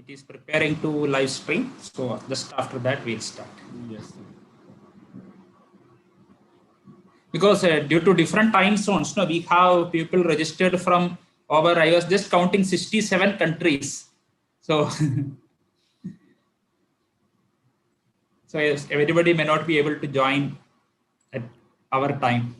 is preparing to live stream. So just after that, we'll start. Yes. Because due to different time zones, no, we have people registered from over, I was just counting 67 countries. So, so yes, everybody may not be able to join at our time.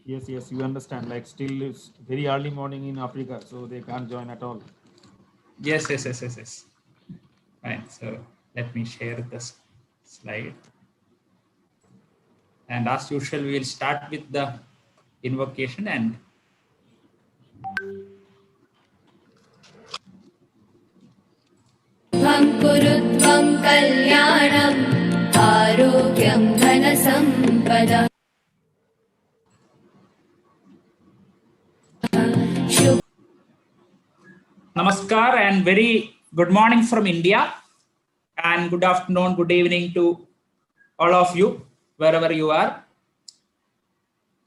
Yes, you understand. Like still it's very early morning in Africa, so they can't join at all. Yes. Fine. So let me share this slide. And as usual, we will start with the invocation and कुरुत्वं कल्याणम् आरोग्यं धनसम्पदः Namaskar and very good morning from India and good afternoon, good evening to all of you, wherever you are.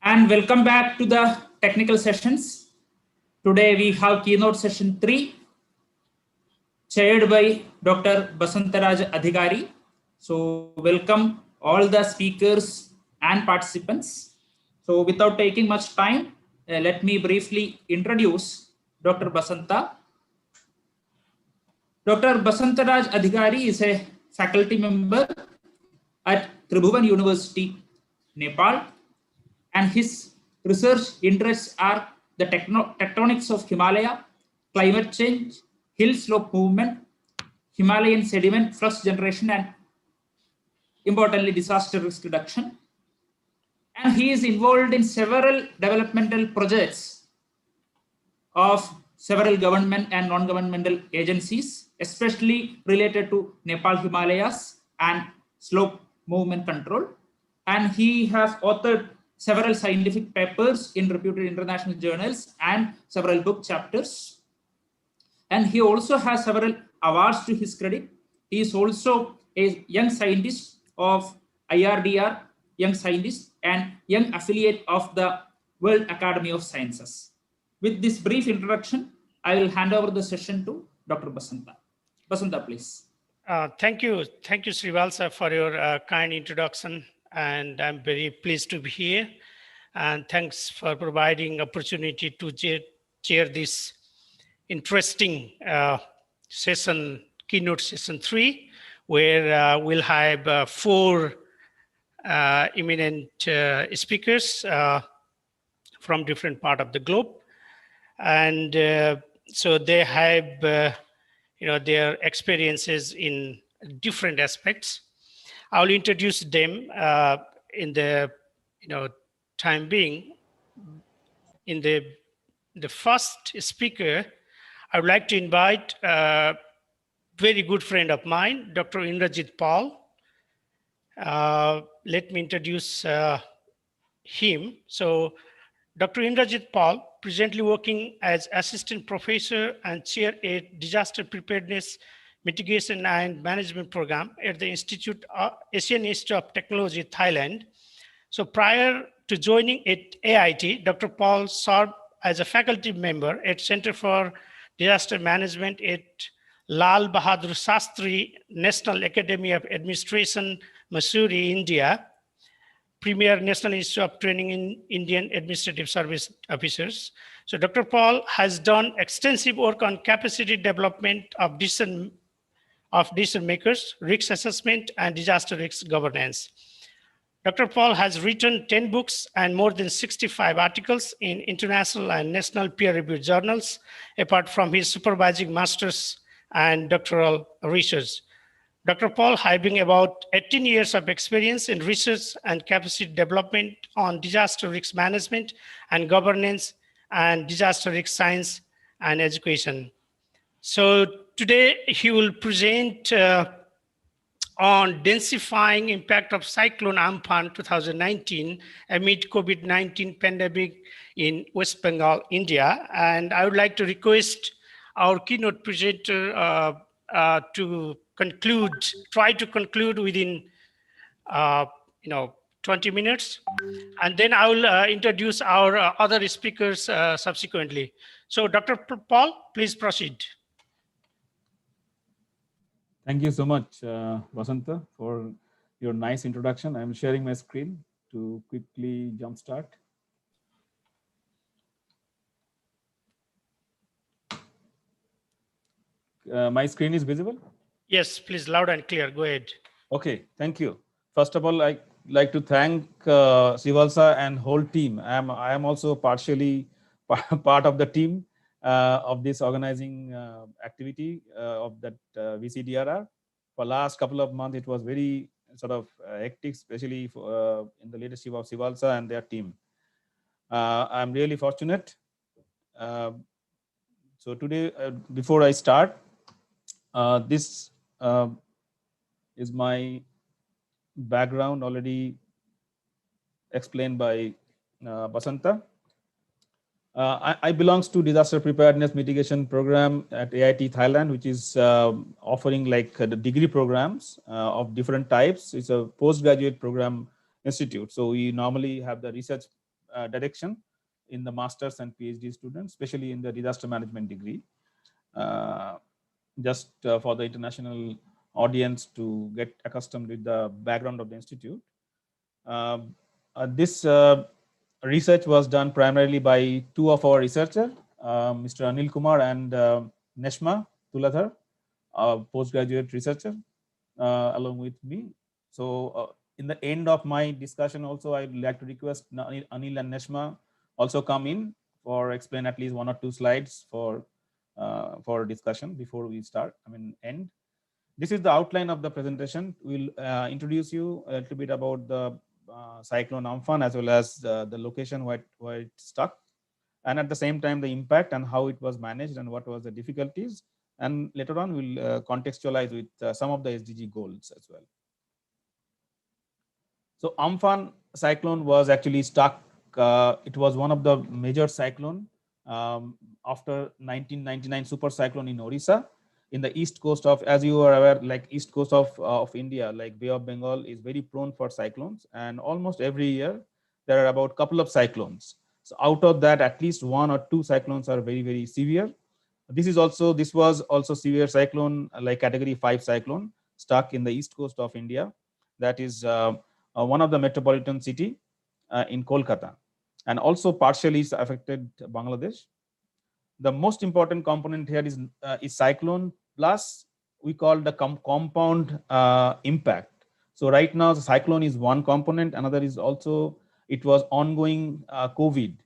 And welcome back to the technical sessions. Today we have keynote session 3, chaired by Dr. Basantaraj Adhikari. So welcome all the speakers and participants. So without taking much time, let me briefly introduce Dr. Basanta. Dr. Basantaraj Adhikari is a faculty member at Tribhuvan University, Nepal, and his research interests are the tectonics of Himalaya, climate change, hill slope movement, Himalayan sediment flux generation, and importantly, disaster risk reduction. And he is involved in several developmental projects of several government and non-governmental agencies, especially related to Nepal Himalayas and slope movement control. And he has authored several scientific papers in reputed international journals and several book chapters. And he also has several awards to his credit. He is also a young scientist of IRDR, young scientist, and young affiliate of the World Academy of Sciences. With this brief introduction, I will hand over the session to Dr. Basanta. Basanta, please. Thank you, Srivalsa, for your kind introduction, and I'm very pleased to be here. And thanks for providing opportunity to chair this interesting session, keynote session 3, where we'll have 4 eminent speakers from different part of the globe, and so they have their experiences in different aspects. I'll introduce them in the time being. In the first speaker, I would like to invite a very good friend of mine, Dr. Indrajit Paul. Let me introduce him. So Dr. Indrajit Paul, presently working as assistant professor and chair at Disaster Preparedness, Mitigation and Management Program at the Asian Institute of Technology, Thailand. So prior to joining at AIT, Dr. Paul served as a faculty member at Center for Disaster Management at Lal Bahadur Shastri National Academy of Administration, Mussoorie, India, Premier National Institute of Training in Indian Administrative Service Officers. So Dr. Paul has done extensive work on capacity development of decision makers, risk assessment, and disaster risk governance. Dr. Paul has written 10 books and more than 65 articles in international and national peer-reviewed journals, apart from his supervising master's and doctoral research. Dr. Paul, having about 18 years of experience in research and capacity development on disaster risk management and governance and disaster risk science and education. So today he will present on densifying impact of Cyclone Amphan 2019 amid COVID-19 pandemic in West Bengal, India. And I would like to request our keynote presenter to try to conclude within 20 minutes. And then I will introduce our other speakers subsequently. So Dr. Paul, please proceed. Thank you so much, Vasanta, for your nice introduction. I'm sharing my screen to quickly jumpstart. My screen is visible? Yes, please, loud and clear. Go ahead. Okay, thank you. First of all, I'd like to thank Sivalsa and whole team. I am also partially part of the team of this organizing activity of that VCDRR. For last couple of months, it was very sort of hectic, especially for, in the leadership of Sivalsa and their team. I'm really fortunate. So today, before I start, this is my background already explained by Basanta. I belongs to disaster preparedness mitigation program at AIT Thailand, which is offering like the degree programs of different types. It's a postgraduate program institute. So we normally have the research direction in the masters and PhD students, especially in the disaster management degree. Just for the international audience to get accustomed with the background of the institute. This research was done primarily by two of our researchers, Mr. Anil Kumar and Neshma Tuladhar, a postgraduate researcher, along with me. So in the end of my discussion also, I'd like to request Anil and Neshma also come in for explain at least 1 or 2 slides for discussion before we start, end. This is the outline of the presentation. We'll introduce you a little bit about the cyclone Amphan as well as the location where it stuck, and at the same time the impact and how it was managed and what was the difficulties. And later on we'll contextualize with some of the SDG goals as well. So Amphan cyclone was actually stuck. It was one of the major cyclone after 1999 super cyclone in Orissa, in the east coast of, as you are aware, like east coast of India, like Bay of Bengal is very prone for cyclones, and almost every year there are about couple of cyclones. So out of that, at least 1 or 2 cyclones are very, very severe. This was also severe cyclone, like category 5 cyclone stuck in the east coast of India. That is one of the metropolitan city in Kolkata, and also partially affected Bangladesh. The most important component here is cyclone plus we call the compound impact. So right now the cyclone is one component, another is also it was ongoing COVID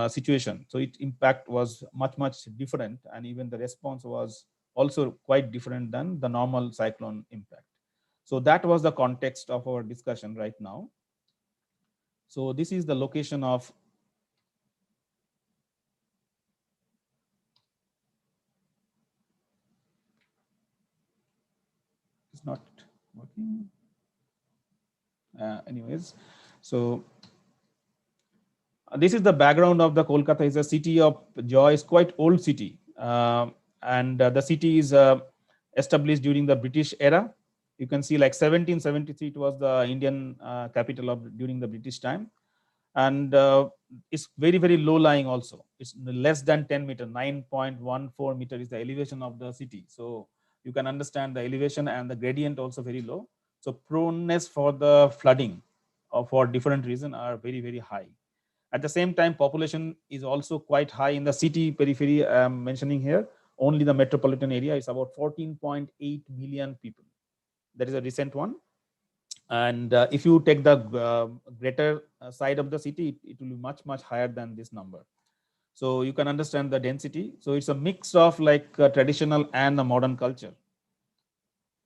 situation. So its impact was much different, and even the response was also quite different than the normal cyclone impact. So that was the context of our discussion right now. So this is the location of it's not working. Anyways, so this is the background of the Kolkata. Is a city of joy. It's quite old city, and the city is established during the British era. You can see like 1773 it was the Indian capital of during the British time, and it's very low lying also. It's less than 10 meter, 9.14 meter is the elevation of the city. So you can understand the elevation and the gradient also very low. So proneness for the flooding for different reasons are very high. At the same time, population is also quite high in the city periphery. I'm mentioning here only the metropolitan area is about 14.8 million people. That is a recent one. And if you take the greater side of the city, it will be much higher than this number. So you can understand the density. So it's a mix of like traditional and the modern culture.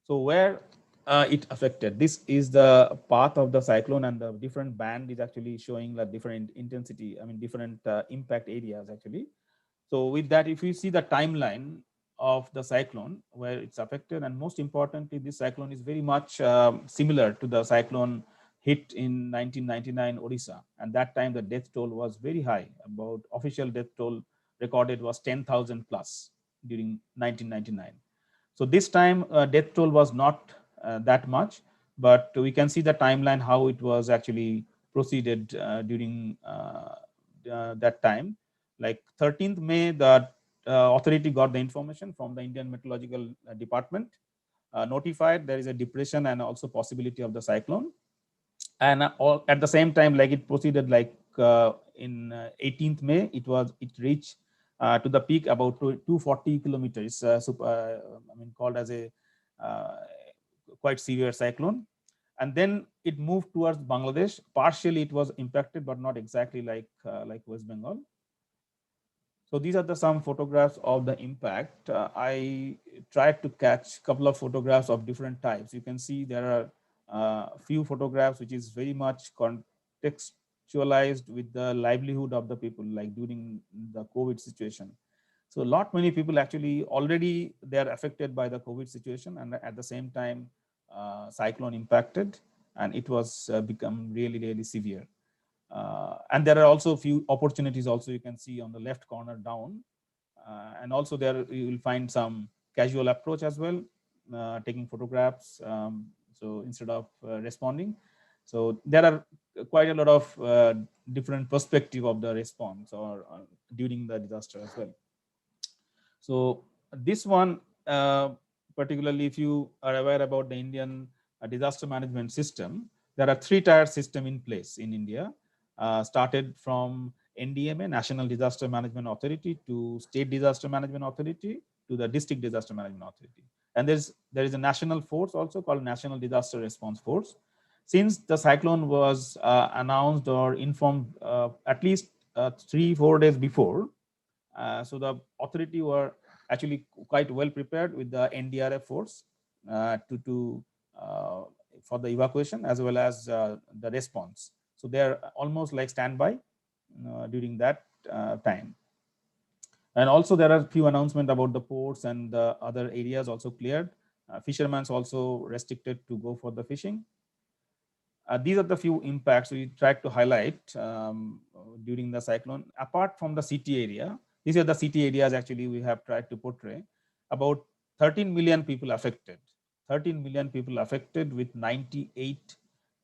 So where it affected, this is the path of the cyclone, and the different band is actually showing the different intensity, different impact areas actually. So with that, if you see the timeline of the cyclone where it's affected, and most importantly, this cyclone is very much similar to the cyclone hit in 1999 Orissa, and that time the death toll was very high. About official death toll recorded was 10,000 plus during 1999. So this time death toll was not that much. but we can see the timeline how it was actually proceeded during that time. Like 13th May, the authority got the information from the Indian Meteorological Department, notified there is a depression and also possibility of the cyclone. And at the same time, like it proceeded, like in 18th May, it reached to the peak about 240 kilometers, called as a quite severe cyclone. And then it moved towards Bangladesh. Partially it was impacted, but not exactly like West Bengal. So these are some photographs of the impact. I tried to catch a couple of photographs of different types. You can see there are few photographs which is very much contextualized with the livelihood of the people, like during the COVID situation. So many people actually already they are affected by the COVID situation, and at the same time cyclone impacted, and it was become really severe. And there are also a few opportunities also you can see on the left corner down. And also there you will find some casual approach as well, taking photographs. So instead of responding. So there are quite a lot of different perspective of the response or during the disaster as well. So this one, particularly if you are aware about the Indian disaster management system, there are 3-tier system in place in India. Started from NDMA, National Disaster Management Authority, to State Disaster Management Authority, to the District Disaster Management Authority. And there is a national force also called National Disaster Response Force. Since the cyclone was announced or informed at least 3-4 days before, so the authority were actually quite well prepared with the NDRF force for the evacuation as well as the response. So they're almost like standby during that time. And also there are a few announcements about the ports and the other areas also cleared. Fishermen also restricted to go for the fishing. These are the few impacts we tried to highlight during the cyclone. Apart from the city area, these are the city areas actually we have tried to portray. About 13 million people affected. 13 million people affected with 98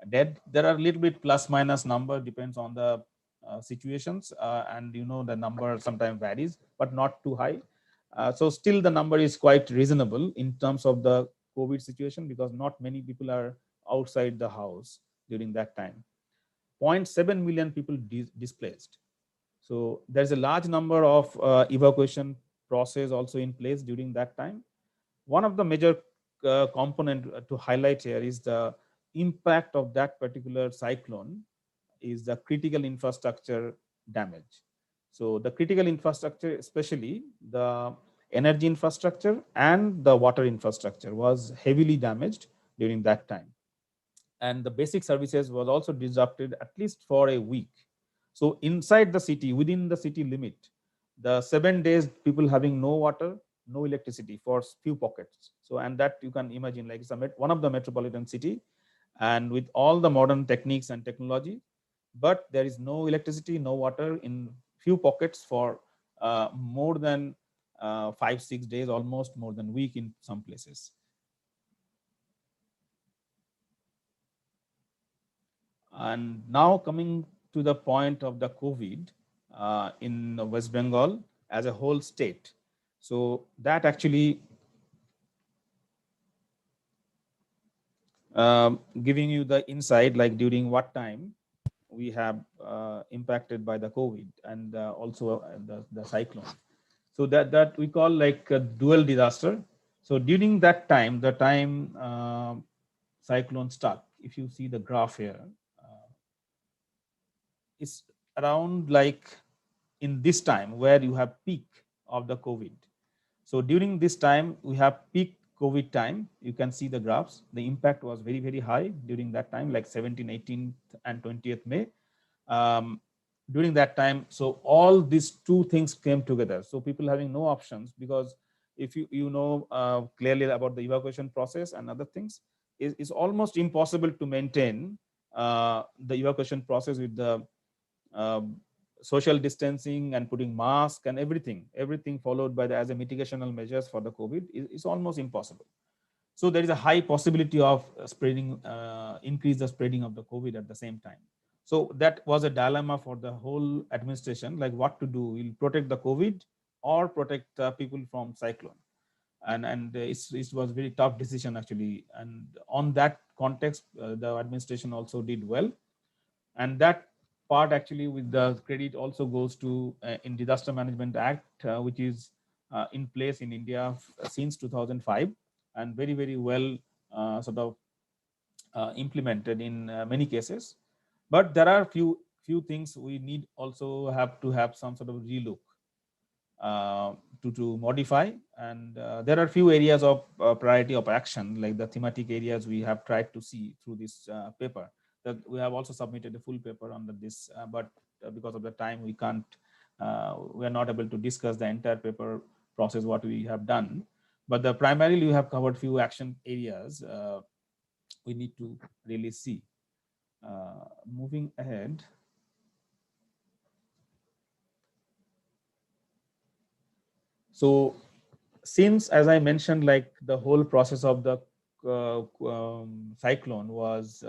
dead. There are a little bit plus minus number, depends on the situations, and the number sometimes varies, but not too high. So still the number is quite reasonable in terms of the COVID situation, because not many people are outside the house during that time. 0.7 million people displaced. So there's a large number of evacuation process also in place during that time. One of the major component to highlight here is the impact of that particular cyclone is the critical infrastructure damage. So the critical infrastructure, especially the energy infrastructure and the water infrastructure, was heavily damaged during that time. And the basic services was also disrupted at least for a week. So inside the city, within the city limit, the 7 days people having no water, no electricity for few pockets. So, and that you can imagine, like it's one of the metropolitan city, and with all the modern techniques and technology, but there is no electricity, no water in few pockets for more than 5-6 days, almost more than a week in some places. And now coming to the point of the COVID in West Bengal as a whole state. So that actually giving you the insight, like during what time we have impacted by the COVID and also the cyclone. So that we call like a dual disaster. So during that time, the time cyclone struck, if you see the graph here, it's around like in this time where you have peak of the COVID. So during this time, we have peak COVID time. You can see the graphs. The impact was very high during that time, like 17th, 18th, and 20th May. During that time, so all these two things came together. So people having no options, because if you know clearly about the evacuation process and other things, it's almost impossible to maintain the evacuation process with the social distancing and putting mask and everything followed by as a mitigational measures for the COVID is almost impossible. So there is a high possibility of spreading, increase the spreading of the COVID at the same time. So that was a dilemma for the whole administration, like what to do. We'll protect the COVID or protect people from cyclone. And it was very tough decision actually. And on that context, the administration also did well. And that part actually with the credit also goes to in Disaster Management Act, which is in place in India since 2005 and very, very well sort of implemented in many cases. But there are few things we need also have to have some sort of relook to modify. And there are few areas of priority of action, like the thematic areas we have tried to see through this paper. That we have also submitted a full paper under this, but because of the time we can't, we are not able to discuss the entire paper process, what we have done. But the primarily we have covered few action areas we need to really see. Moving ahead. So since, as I mentioned, like the whole process of the cyclone was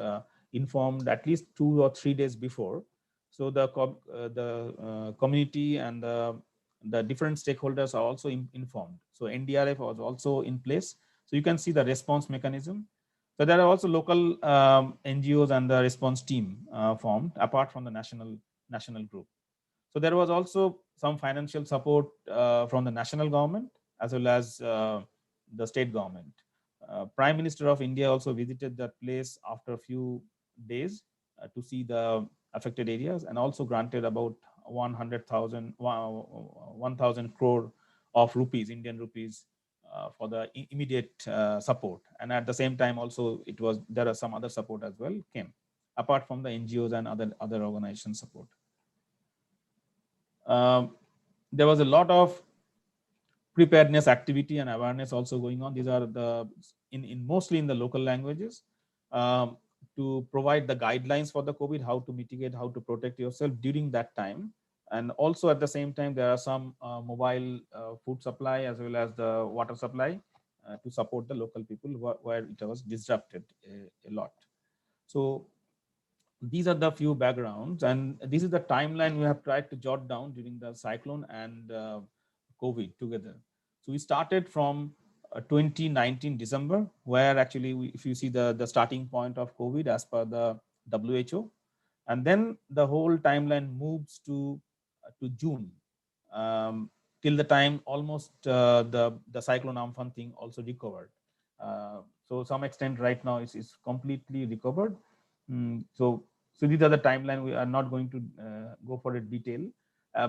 informed at least 2 or 3 days before. So the community and the different stakeholders are also informed. So NDRF was also in place. So you can see the response mechanism. So there are also local NGOs and the response team formed apart from the national group. So there was also some financial support from the national government as well as the state government. Prime Minister of India also visited that place after a few days to see the affected areas, and also granted about 1,000 crore of rupees, Indian rupees, for the immediate support. And at the same time also there are some other support as well came apart from the NGOs and other organization support. There was a lot of preparedness activity and awareness also going on. These are the mostly in the local languages to provide the guidelines for the COVID, how to mitigate, how to protect yourself during that time. And also at the same time, there are some mobile food supply as well as the water supply to support the local people where it was disrupted a lot. So these are the few backgrounds, and this is the timeline we have tried to jot down during the cyclone and COVID together. So we started from 2019 December, where actually if you see the starting point of COVID as per the WHO, and then the whole timeline moves to June, till the time almost the cyclone Amphan thing also recovered. So some extent right now is completely recovered. So these are the timeline. We are not going to go for a detail,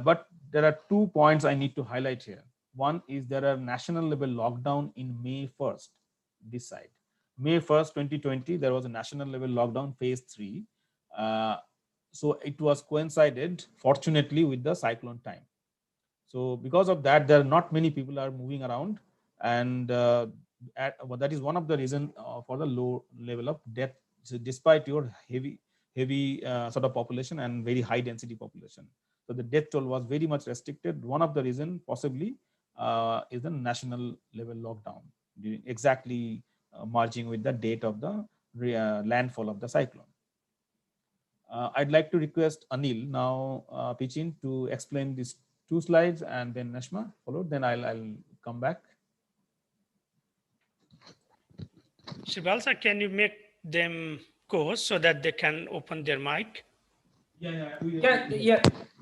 but there are 2 points I need to highlight here. One is there are national level lockdown in May 1st, this side. May 1st, 2020, there was a national level lockdown, phase 3. So it was coincided, fortunately, with the cyclone time. So because of that, there are not many people are moving around, and that is one of the reasons for the low level of death. So despite your heavy sort of population and very high density population, so the death toll was very much restricted. One of the reason possibly is the national level lockdown, exactly merging with the date of the landfall of the cyclone. I'd like to request Anil now, Pichin, to explain these 2 slides, and then Nashma followed. Then I'll come back. Shivalsa, can you make them co-host so that they can open their mic? Yeah.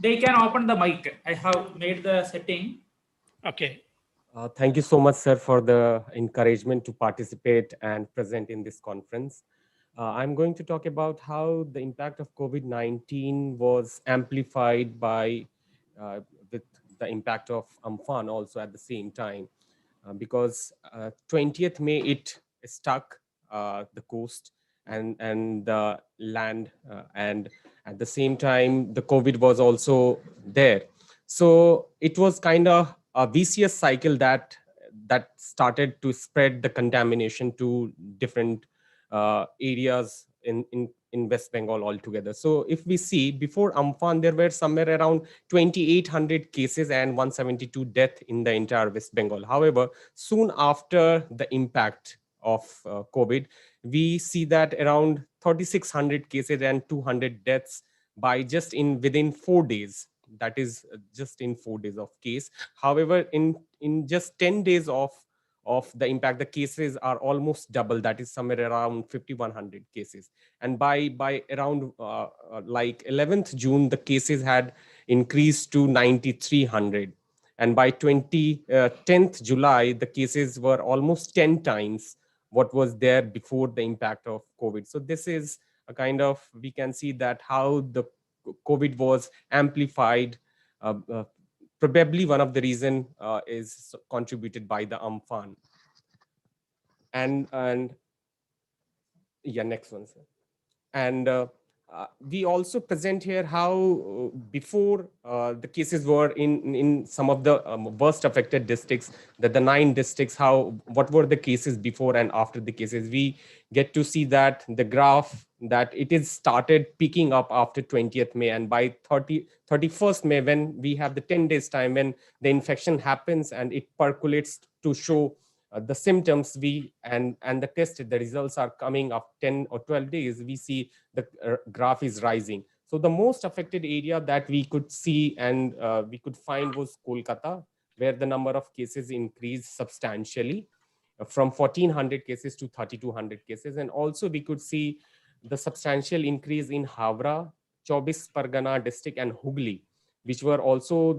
They can open the mic. I have made the setting. Okay. Thank you so much, sir, for the encouragement to participate and present in this conference. I'm going to talk about how the impact of COVID-19 was amplified by with the impact of Amphan also at the same time, because 20th May it struck the coast and the land, and at the same time the COVID was also there. So it was kind of a vicious cycle that started to spread the contamination to different areas in West Bengal altogether. So if we see, before Amphan, there were somewhere around 2,800 cases and 172 deaths in the entire West Bengal. However, soon after the impact of COVID, we see that around 3,600 cases and 200 deaths by just within 4 days. That is just in 4 days of case. However, in just 10 days of the impact, the cases are almost double. That is somewhere around 5,100 cases. And by around like 11th June, the cases had increased to 9,300. And by 10th July, the cases were almost 10 times what was there before the impact of COVID. So this is a kind of, we can see that how the COVID was amplified. Probably one of the reason is contributed by the Amphan. And yeah, next one, sir. And we also present here how before the cases were in some of the worst affected districts, that the 9 districts, what were the cases before and after the cases. We get to see that the graph that it is started picking up after 20th May, and by 31st May, when we have the 10 days time when the infection happens and it percolates to show the symptoms, and the test, the results are coming up 10 or 12 days, we see the graph is rising. So the most affected area that we could see and we could find was Kolkata, where the number of cases increased substantially from 1,400 cases to 3,200 cases. And also we could see the substantial increase in Havra, Chobis Pargana district, and Hooghly, which were also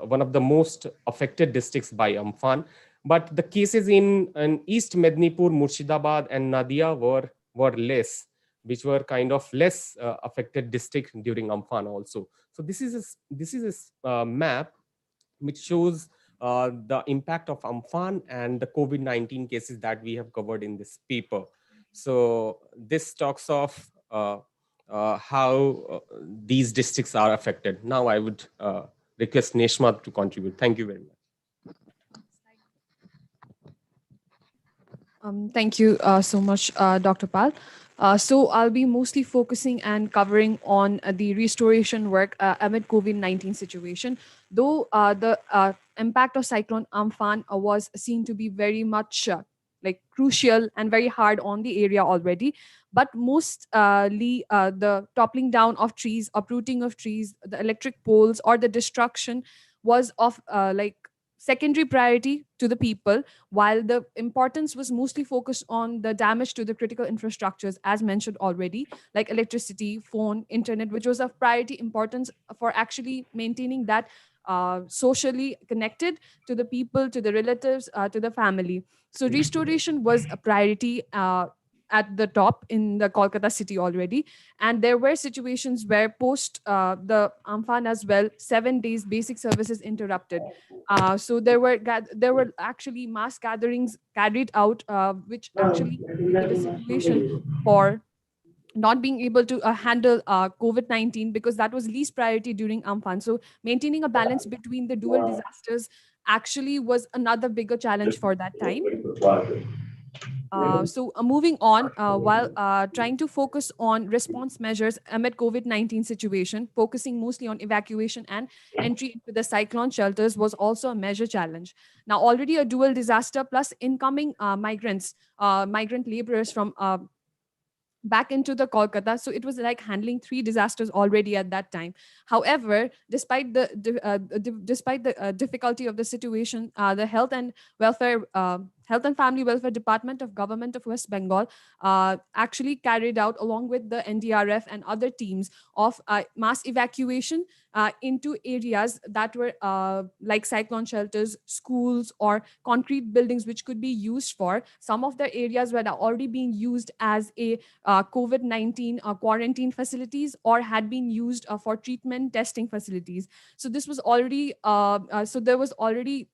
one of the most affected districts by Amphan. But the cases in East Mednipur, Murshidabad, and Nadia were less, which were kind of less affected district during Amphan also. So this is a map which shows the impact of Amphan and the COVID-19 cases that we have covered in this paper. So this talks of how these districts are affected. Now I would request Neshma to contribute. Thank you very much. Thank you so much, Dr. Pal. So I'll be mostly focusing and covering on the restoration work amid COVID-19 situation. Though the impact of Cyclone Amphan was seen to be very much like crucial and very hard on the area already, but mostly the toppling down of trees, uprooting of trees, the electric poles, or the destruction was of like secondary priority to the people, while the importance was mostly focused on the damage to the critical infrastructures, as mentioned already, like electricity, phone, internet, which was of priority importance for actually maintaining that socially connected to the people, to the relatives, to the family. So restoration was a priority at the top in the Kolkata city already. And there were situations where post the Amphan as well, 7 days basic services interrupted. So there were actually mass gatherings carried out, which actually created a situation for not being able to handle COVID-19, because that was least priority during Amphan. So maintaining a balance between the dual disasters actually was another bigger challenge for that time. So moving on, while trying to focus on response measures amid COVID-19 situation, focusing mostly on evacuation and entry into the cyclone shelters was also a major challenge. Now, already a dual disaster plus incoming migrant laborers from back into the Kolkata. So it was like handling 3 disasters already at that time. However, despite the difficulty of the situation, the Health and Family Welfare Department of Government of West Bengal actually carried out, along with the NDRF and other teams, of mass evacuation into areas that were like cyclone shelters, schools, or concrete buildings, which could be used for. Some of the areas were already being used as a COVID-19 quarantine facilities, or had been used for treatment testing facilities. So this was already so there was already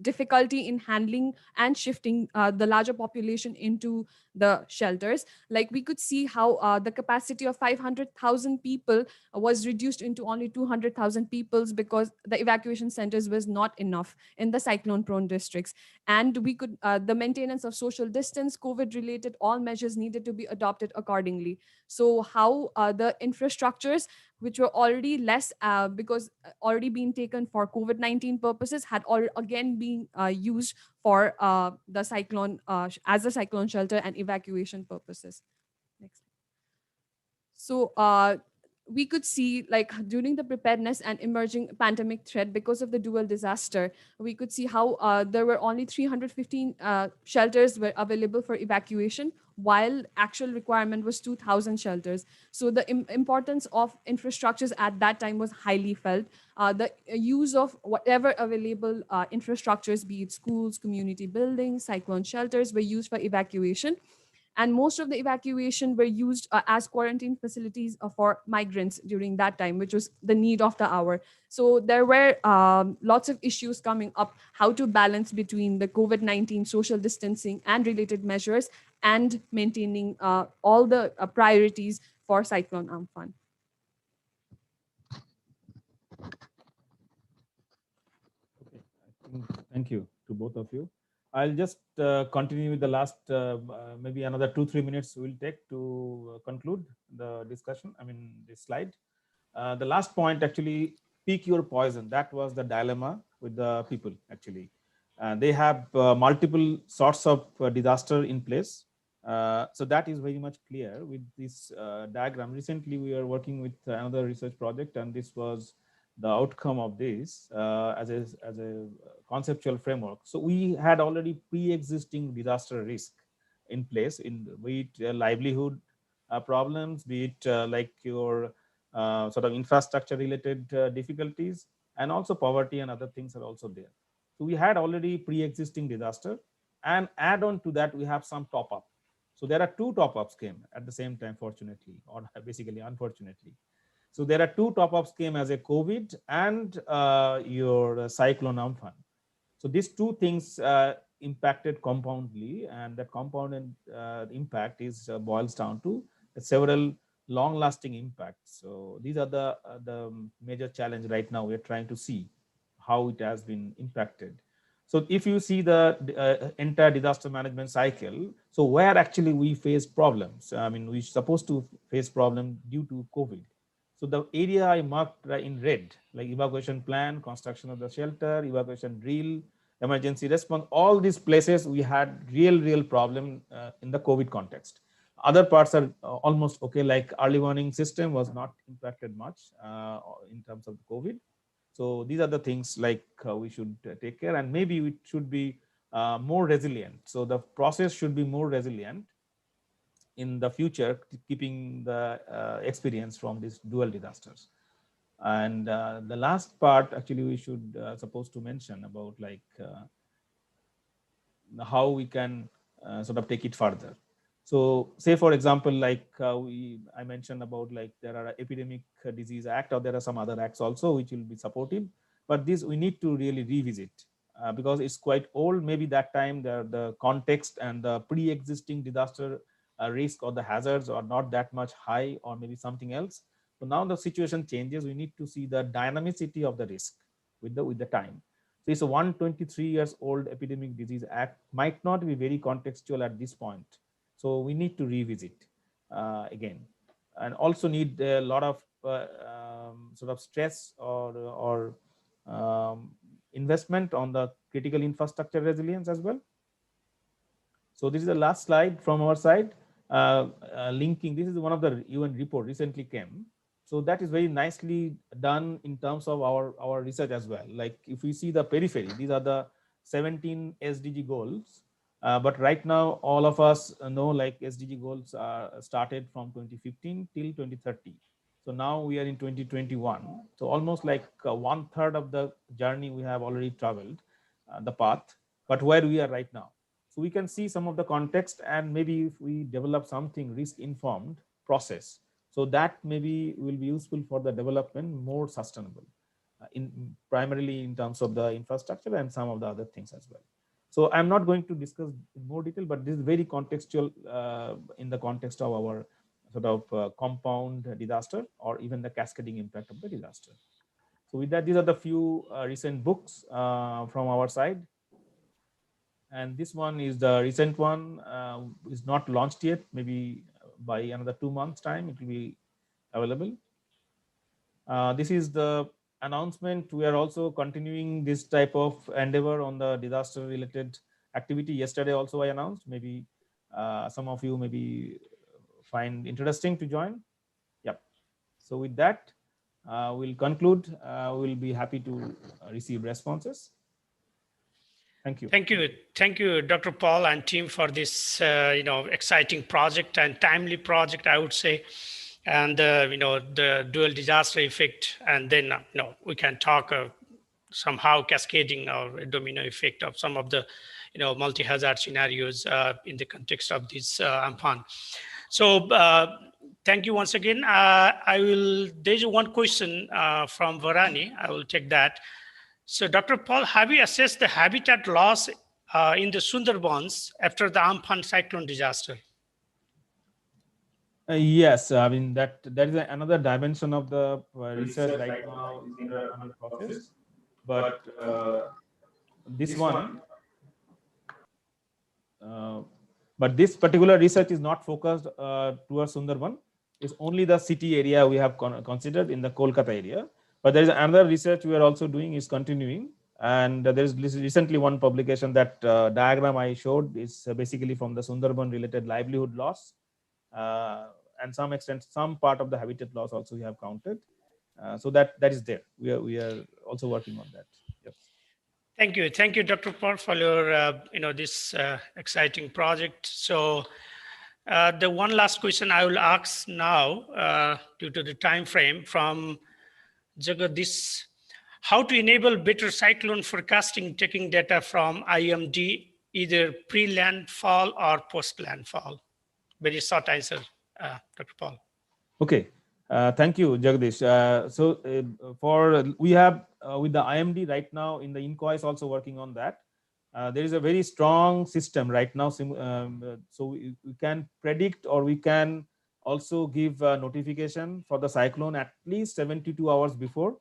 difficulty in handling and shifting the larger population into the shelters. Like we could see how the capacity of 500,000 people was reduced into only 200,000 people, because the evacuation centers was not enough in the cyclone prone districts. And we could the maintenance of social distance, COVID related, all measures needed to be adopted accordingly. So how the infrastructures which were already less because already been taken for COVID-19 purposes, had again been used for the cyclone as a cyclone shelter and evacuation purposes. Next. So we could see, like, during the preparedness and emerging pandemic threat because of the dual disaster, we could see how there were only 315 shelters were available for evacuation, while actual requirement was 2,000 shelters. So the importance of infrastructures at that time was highly felt. The use of whatever available infrastructures, be it schools, community buildings, cyclone shelters, were used for evacuation, and most of the evacuation were used as quarantine facilities for migrants during that time, which was the need of the hour. So there were lots of issues coming up, how to balance between the COVID-19 social distancing and related measures and maintaining all the priorities for Cyclone Amphan. Thank you to both of you. I'll just continue with the last maybe another 2-3 minutes we'll take to conclude the discussion. I mean, this slide. The last point, actually, pick your poison. That was the dilemma with the people, actually. They have multiple sorts of disaster in place. So that is very much clear with this diagram. Recently, we are working with another research project, and this was the outcome of this as a conceptual framework. So we had already pre-existing disaster risk in place, in be it livelihood problems, be it like your sort of infrastructure related difficulties, and also poverty and other things are also there. So we had already pre-existing disaster, and add on to that we have some top up. So there are two top ups came at the same time, fortunately, or basically unfortunately. So there are two top ups came as a COVID and your cyclone Amphan. So these two things impacted compoundly, and that compounded impact is boils down to several long-lasting impacts. So these are the major challenge right now. We're trying to see how it has been impacted. So if you see the entire disaster management cycle, so where actually we face problems, I mean, we're supposed to face problem due to COVID. So the area I marked in red, like evacuation plan, construction of the shelter, evacuation drill, emergency response, all these places we had real problem in the COVID context. Other parts are almost okay, like early warning system was not impacted much in terms of COVID. So these are the things like we should take care, and maybe it should be more resilient. So the process should be more resilient in the future, keeping the experience from these dual disasters. And the last part, actually, we should supposed to mention about like how we can sort of take it further. So say, for example, like I mentioned about like there are epidemic disease act, or there are some other acts also which will be supportive, but this we need to really revisit because it's quite old. Maybe that time the context and the pre-existing disaster risk or the hazards are not that much high, or maybe something else. So now the situation changes. We need to see the dynamicity of the risk with the time. So it's a 123 years old epidemic disease act might not be very contextual at this point. So we need to revisit again, and also need a lot of sort of stress or investment on the critical infrastructure resilience as well. So this is the last slide from our side, linking. This is one of the UN report recently came. So that is very nicely done in terms of our research as well. Like if we see the periphery, these are the 17 SDG goals. But right now, all of us know like SDG goals are started from 2015 till 2030. So now we are in 2021. So almost like 1/3 of the journey we have already traveled, the path, but where we are right now. So we can see some of the context, and maybe if we develop something risk informed process, so that maybe will be useful for the development more sustainable in primarily in terms of the infrastructure and some of the other things as well. So I'm not going to discuss in more detail, but this is very contextual in the context of our sort of compound disaster or even the cascading impact of the disaster. So with that, these are the few recent books from our side. And this one is the recent one, is not launched yet. Maybe by another 2 months time, it will be available. This is the announcement. We are also continuing this type of endeavor on the disaster related activity. Yesterday also I announced, maybe some of you maybe find interesting to join. Yep. So with that, we'll conclude. We'll be happy to receive responses. Thank you. Thank you, Dr. Paul and team for this exciting project and timely project, I would say, and the dual disaster effect, and then we can talk somehow cascading or domino effect of some of the multi-hazard scenarios in the context of this Amphan. So thank you once again. There's one question from Varani. I will take that. So Dr. Paul, have you assessed the habitat loss in the Sundarbans after the Amphan cyclone disaster? Yes, I mean that is another dimension of the research right now is under process. But this one, but this particular research is not focused towards Sundarban. It's only the city area we have considered in the Kolkata area. But there is another research we are also doing is continuing, and there is recently one publication that diagram I showed is basically from the Sundarban related livelihood loss, and some extent some part of the habitat loss also we have counted. So that is there. We are also working on that. Yes. Thank you, Dr. Paul, for your this exciting project. So the one last question I will ask now, due to the time frame, from Jagadish: how to enable better cyclone forecasting, taking data from IMD, either pre-landfall or post-landfall? Very short answer, Dr. Paul. Okay. Thank you, Jagdish. We have with the IMD right now in the INCOI is also working on that. There is a very strong system right now. So we can predict, or we can also give notification for the cyclone at least 72 hours before,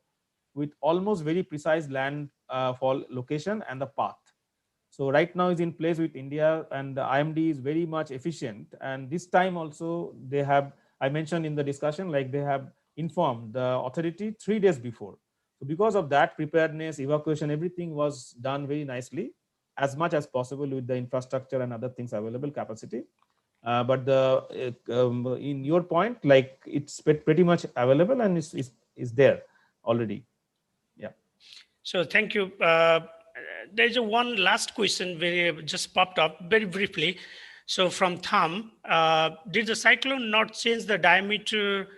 with almost very precise landfall location and the path. So right now is in place with India, and the IMD is very much efficient. And this time also they have, I mentioned in the discussion, like they have informed the authority 3 days before. So because of that, preparedness, evacuation, everything was done very nicely, as much as possible with the infrastructure and other things available capacity. But in your point, like it's pretty much available and is there already. Yeah. So thank you. There's one last question just popped up very briefly. So from Tham, did the cyclone not change the diameter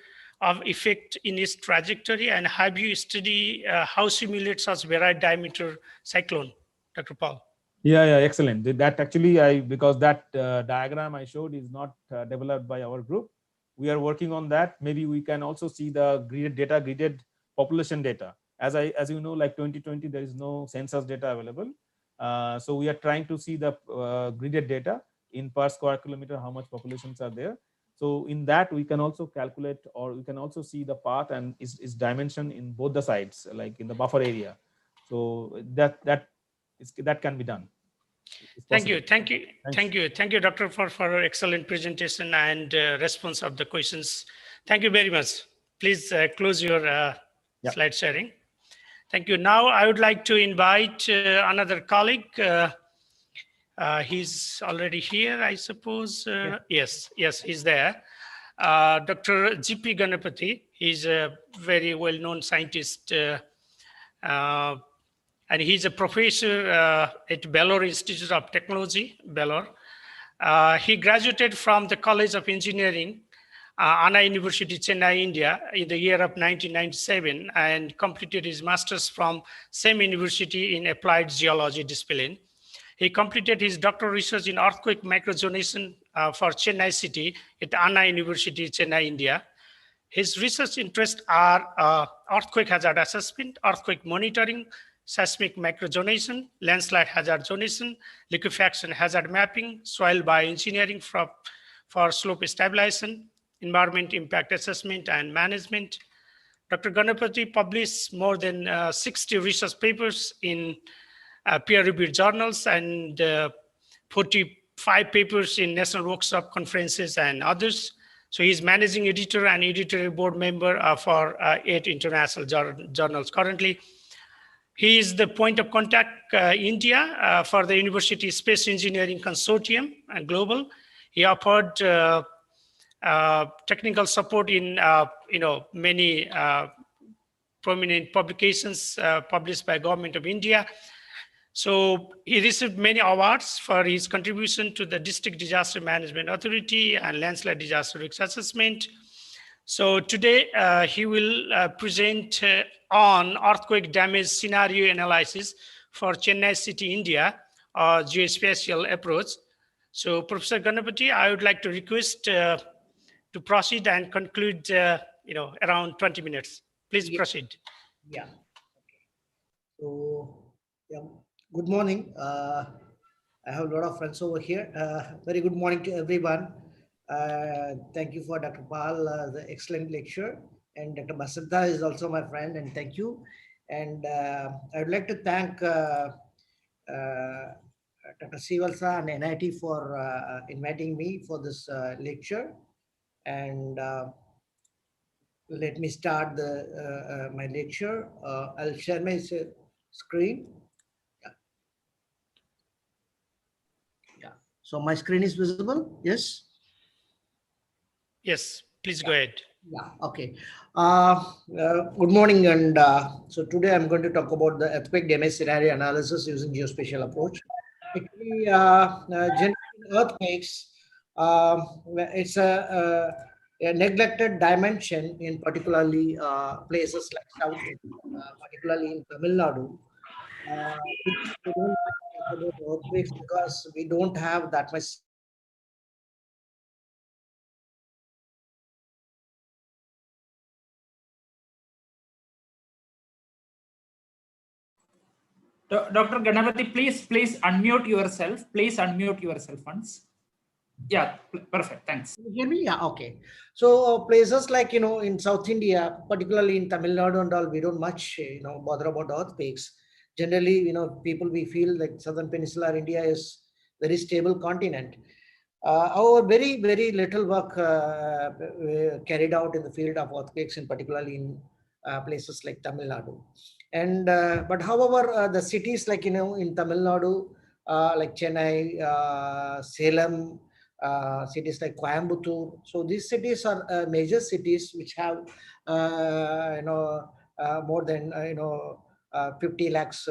of effect in its trajectory, and have you studied how simulate such varied diameter cyclone, Dr. Paul? Yeah, excellent. That actually, because that diagram I showed is not developed by our group. We are working on that. Maybe we can also see the gridded population data. As you know, like 2020, there is no census data available. So we are trying to see the gridded data in per square kilometer, how much populations are there. So in that we can also calculate, or we can also see the path and its dimension in both the sides, like in the buffer area. So that can be done. Thank you, Doctor, for an excellent presentation and response of the questions. Thank you very much. Please close your slide sharing. Thank you. Now I would like to invite another colleague. He's already here, I suppose. Yes, he's there. Dr. G.P. Ganapati. He's a very well-known scientist, and he's a professor at Belur Institute of Technology, Belur. He graduated from the College of Engineering, Anna University, Chennai, India, in the year of 1997, and completed his master's from same university in applied geology discipline. He completed his doctoral research in earthquake microzonation for Chennai city at Anna University, Chennai, India. His research interests are earthquake hazard assessment, earthquake monitoring, seismic microzonation, landslide hazard zonation, liquefaction hazard mapping, soil bioengineering for slope stabilization, environment impact assessment and management. Dr. Ganapati published more than 60 research papers in peer-reviewed journals and 45 papers in national workshop conferences and others. So he's managing editor and editorial board member for 8 international journals. Currently, he is the point of contact India for the University Space Engineering Consortium and Global. He offered technical support in many prominent publications published by Government of India. So he received many awards for his contribution to the District Disaster Management Authority and Landslide Disaster Risk Assessment. So today he will present on earthquake damage scenario analysis for Chennai City, India, geospatial approach. So Professor Ganapati, I would like to request to proceed and conclude around 20 minutes. Please proceed. Yeah. Okay. So, yeah. Good morning. I have a lot of friends over here. Very good morning to everyone. Thank you for Dr. Pal, the excellent lecture. And Dr. Basanta is also my friend, and thank you. And I would like to thank Dr. Sivalsa and NIT for inviting me for this lecture. And let me start my lecture. I'll share my screen. Yeah. So my screen is visible. Yes. Yes. Please go ahead. Yeah. Okay. Good morning. And so today I'm going to talk about the earthquake damage scenario analysis using geospatial approach. Actually, generally earthquakes, it's a neglected dimension in particularly places like South India, particularly in Tamil Nadu. We don't talk about earthquakes because we don't have that much. Dr. Ganapati, please unmute yourself. Please unmute yourself once. Yeah, perfect. Thanks. Can you hear me? Yeah, okay. So places like, in South India, particularly in Tamil Nadu and all, we don't much, bother about earthquakes. Generally, people, we feel like Southern Peninsular India is very stable continent. Our very, very little work carried out in the field of earthquakes, in particularly in places like Tamil Nadu. And but however, the cities like in Tamil Nadu, like Chennai, Salem, cities like Coimbatore. So these cities are major cities which have more than 50 lakhs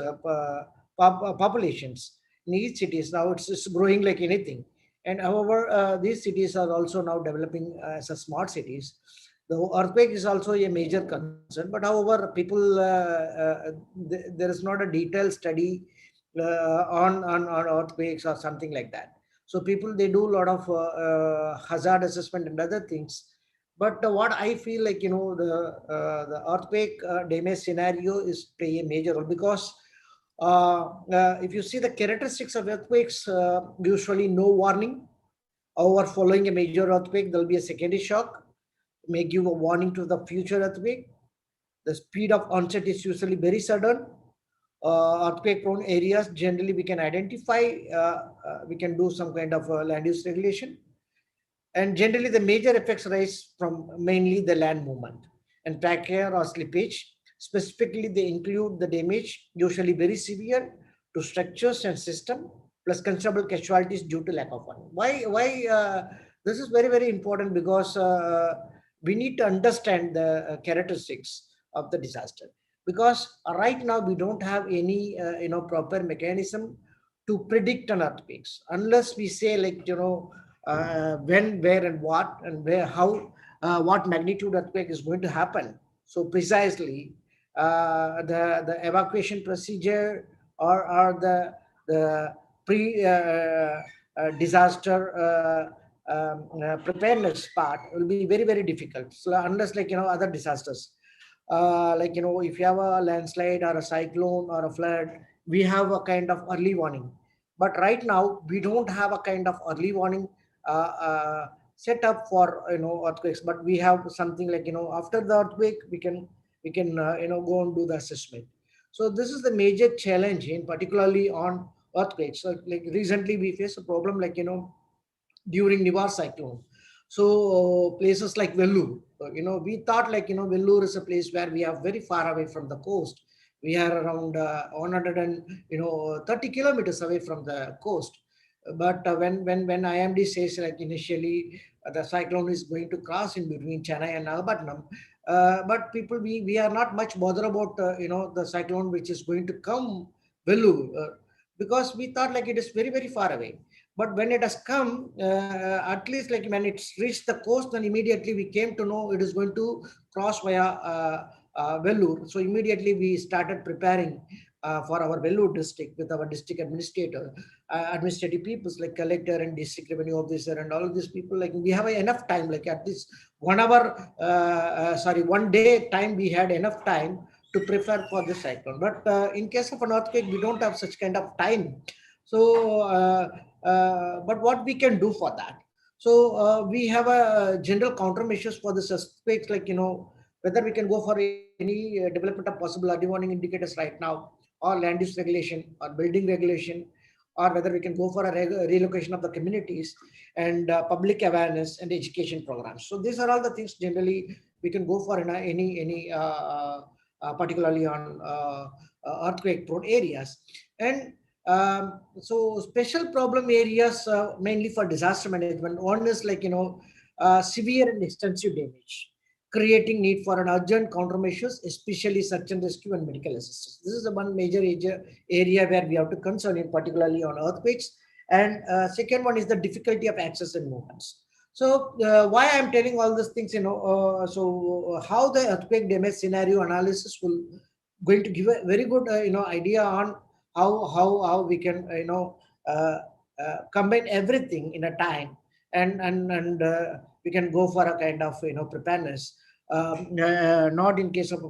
populations in each cities. Now it's growing like anything. And however, these cities are also now developing as a smart cities. The earthquake is also a major concern, but however, people there is not a detailed study on earthquakes or something like that. So people, they do a lot of hazard assessment and other things. But what I feel like, the earthquake damage scenario is play a major role because if you see the characteristics of earthquakes, usually no warning. However, following a major earthquake, there will be a secondary shock, may give a warning to the future earthquake. The speed of onset is usually very sudden. Earthquake prone areas, generally we can identify, we can do some kind of land use regulation. And generally the major effects arise from mainly the land movement and trachea or slippage. Specifically, they include the damage, usually very severe, to structures and system, plus considerable casualties due to lack of warning. Why this is very, very important because we need to understand the characteristics of the disaster. Because right now we don't have any proper mechanism to predict an earthquakes unless we say like when, where, and what, and where, how, what magnitude earthquake is going to happen. So precisely the evacuation procedure or the pre disaster preparedness part will be very, very difficult. So unless like other disasters, if you have a landslide or a cyclone or a flood, we have a kind of early warning. But right now we don't have a kind of early warning set up for earthquakes. But we have something like after the earthquake we can go and do the assessment. So this is the major challenge in particularly on earthquakes. So like recently we faced a problem like during Nivar cyclone. So places like Vellore, we thought like, Vellore is a place where we are very far away from the coast. We are around 130 kilometers away from the coast. But when IMD says like initially the cyclone is going to cross in between Chennai and Nagapattinam, but people, we are not much bothered about the cyclone which is going to come Vellore, because we thought like it is very very far away. But when it has come, at least like when it's reached the coast, then immediately we came to know it is going to cross via Vellore. So immediately we started preparing for our Vellore district with our district administrator, administrative peoples like collector and district revenue officer and all of these people. Like we have enough time, like at least 1 hour, 1 day time, we had enough time to prepare for the cyclone. But in case of an earthquake, we don't have such kind of time. So, but what we can do for that? So we have a general countermeasures for this earthquakes, like, whether we can go for any development of possible early warning indicators right now, or land use regulation, or building regulation, or whether we can go for a relocation of the communities, and public awareness and education programs. So these are all the things generally we can go for in any particularly on earthquake prone areas. And so special problem areas, mainly for disaster management. One is like, severe and extensive damage, creating need for an urgent countermeasures, especially search and rescue and medical assistance. This is the one major area where we have to concern, in particularly on earthquakes. And second one is the difficulty of access and movements. So why I'm telling all these things, so how the earthquake damage scenario analysis will going to give a very good, idea on how we can, combine everything in a time, and we can go for a kind of, preparedness. Not in case of a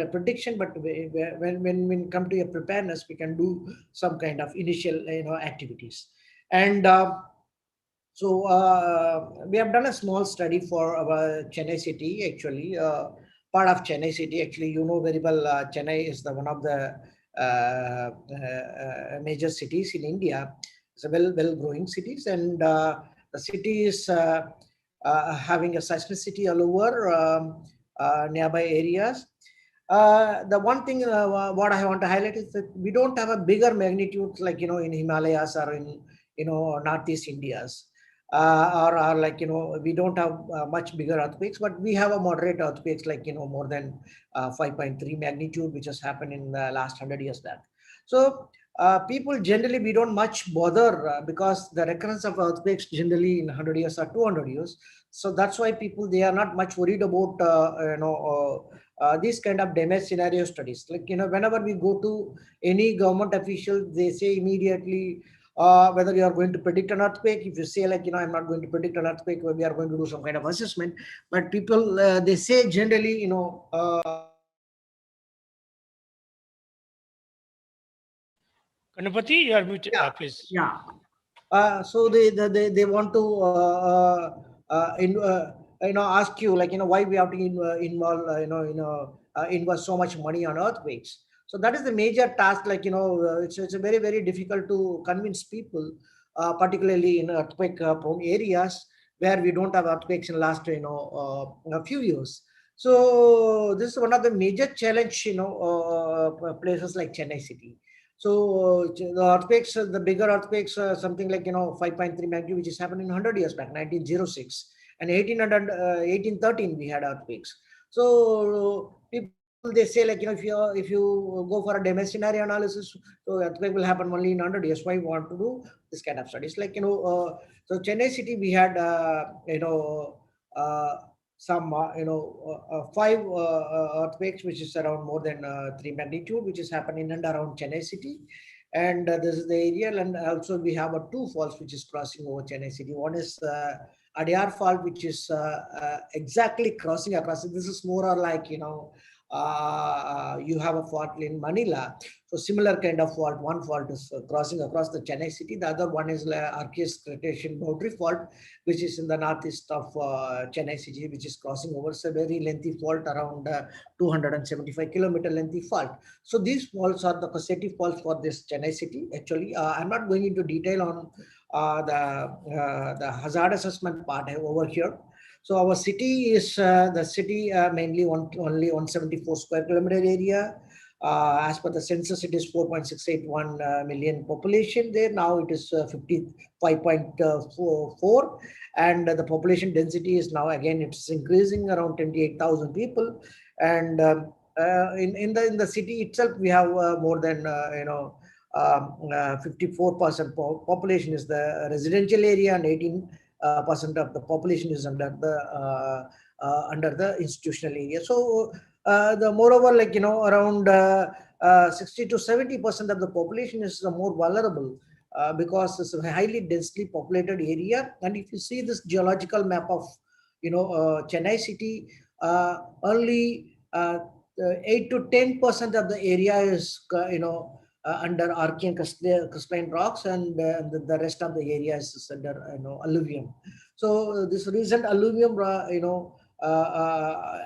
prediction, but when we come to a preparedness, we can do some kind of initial, activities. And so we have done a small study for our Chennai city, actually, part of Chennai city. Actually, very well, Chennai is one of the major cities in India. It's a well growing cities, and the city is having a seismicity all over nearby areas. The one thing what I want to highlight is that we don't have a bigger magnitude like, in Himalayas or in, Northeast India's. Or like, we don't have much bigger earthquakes, but we have a moderate earthquakes like, more than 5.3 magnitude, which has happened in the last 100 years back. So people generally, we don't much bother because the recurrence of earthquakes generally in 100 years or 200 years. So that's why people, they are not much worried about, these kind of damage scenario studies. Like, whenever we go to any government official, they say immediately, whether you are going to predict an earthquake. If you say like, I'm not going to predict an earthquake, we are going to do some kind of assessment. But people, they say generally, Ganapati, you are muted, yeah, please. yeah. So they want to ask you like, why we have to involve invest so much money on earthquakes. So that is the major task. Like, it's a very very difficult to convince people, particularly in earthquake prone areas where we don't have earthquakes in last a few years. So this is one of the major challenge, places like Chennai city. So the earthquakes, the bigger earthquakes, something like 5.3 magnitude, which is happening 100 years back, 1906, and 1813 we had earthquakes. So people, they say like, if you go for a damage scenario analysis, so earthquake will happen only in 100 years. Why you want to do this kind of studies? Like, so Chennai city, we had some 5 earthquakes, which is around more than 3 magnitude, which is happening in and around Chennai city. And this is the area. And also we have 2 faults which is crossing over Chennai city. One is Adyar fault, which is exactly crossing across. This is more or like, you have a fault in Manila. So similar kind of fault. One fault is crossing across the Chennai city. The other one is Arceus Cretaceous boundary fault, which is in the northeast of Chennai city, which is crossing over. It's a very lengthy fault, around 275 kilometer lengthy fault. So these faults are the causative faults for this Chennai city. Actually, I'm not going into detail on the hazard assessment part over here. So our city is the city mainly only 174 square kilometer area. As per the census, it is 4.681 million population there. Now it is 55.44, and the population density is now again it's increasing around 28,000 people. And in the city itself, we have more than 54% population is the residential area, and 18% of the population is under the institutional area. So the moreover, around 60 to 70% of the population is more vulnerable because it's a highly densely populated area. And if you see this geological map of Chennai city, only 8 to 10% of the area is under Archean crystalline rocks, and the rest of the area is under alluvium. So this recent alluvium,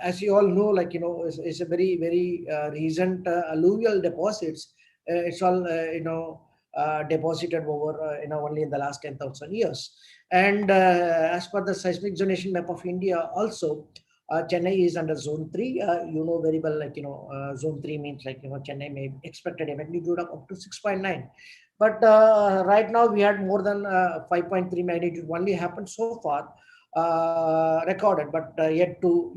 as you all know, is a very very recent alluvial deposits. It's all deposited over only in the last 10,000 years. And as per the seismic zonation map of India, also Chennai is under zone 3. You know very well, zone 3 means Chennai may expected a magnitude of up to 6.9. But right now we had more than 5.3 magnitude only happened so far recorded, but yet to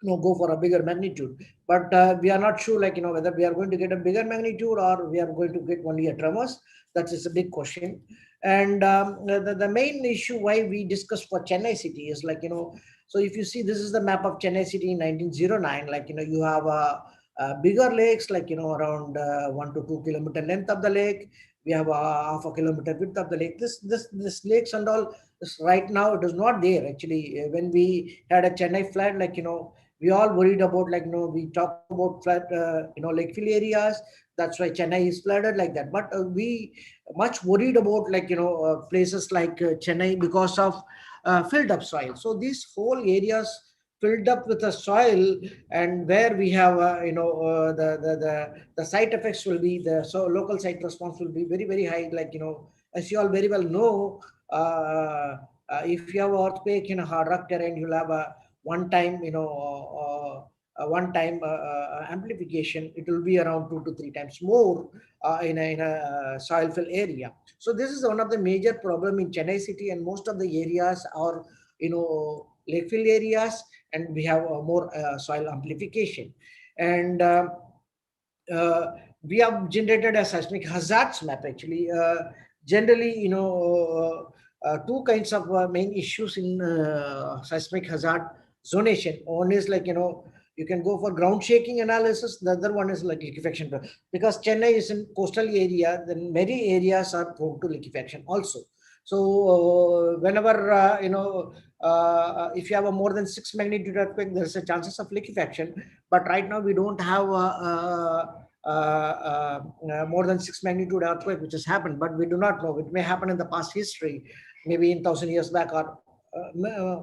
go for a bigger magnitude. But we are not sure whether we are going to get a bigger magnitude or we are going to get only a tremors. That is a big question. And the main issue why we discuss for Chennai city is so if you see, this is the map of Chennai city in 1909. You have bigger lakes, around 1 to 2 kilometer length of the lake. We have a half a kilometer width of the lake. This lakes and all, right now it is not there actually. When we had a Chennai flood, we all worried about we talk about flood, lake fill areas. That's why Chennai is flooded like that. But we much worried about places like Chennai because of filled up soil. So these whole areas filled up with the soil, and where we have the side effects will be local site response will be very very high. As you all very well know, if you have earthquake in a hard rock terrain, you'll have a one-time amplification. It will be around 2 to 3 times more in a soil fill area. So this is one of the major problem in Chennai city, and most of the areas are lake fill areas, and we have more soil amplification. And we have generated a seismic hazards map actually. Generally, two kinds of main issues in seismic hazard zonation. One is you can go for ground shaking analysis. The other one is liquefaction. Because Chennai is in coastal area, then many areas are prone to liquefaction also. So whenever if you have a more than 6 magnitude earthquake, there is a chances of liquefaction. But right now we don't have more than 6 magnitude earthquake which has happened, but we do not know. It may happen in the past history, maybe in 1,000 years back, or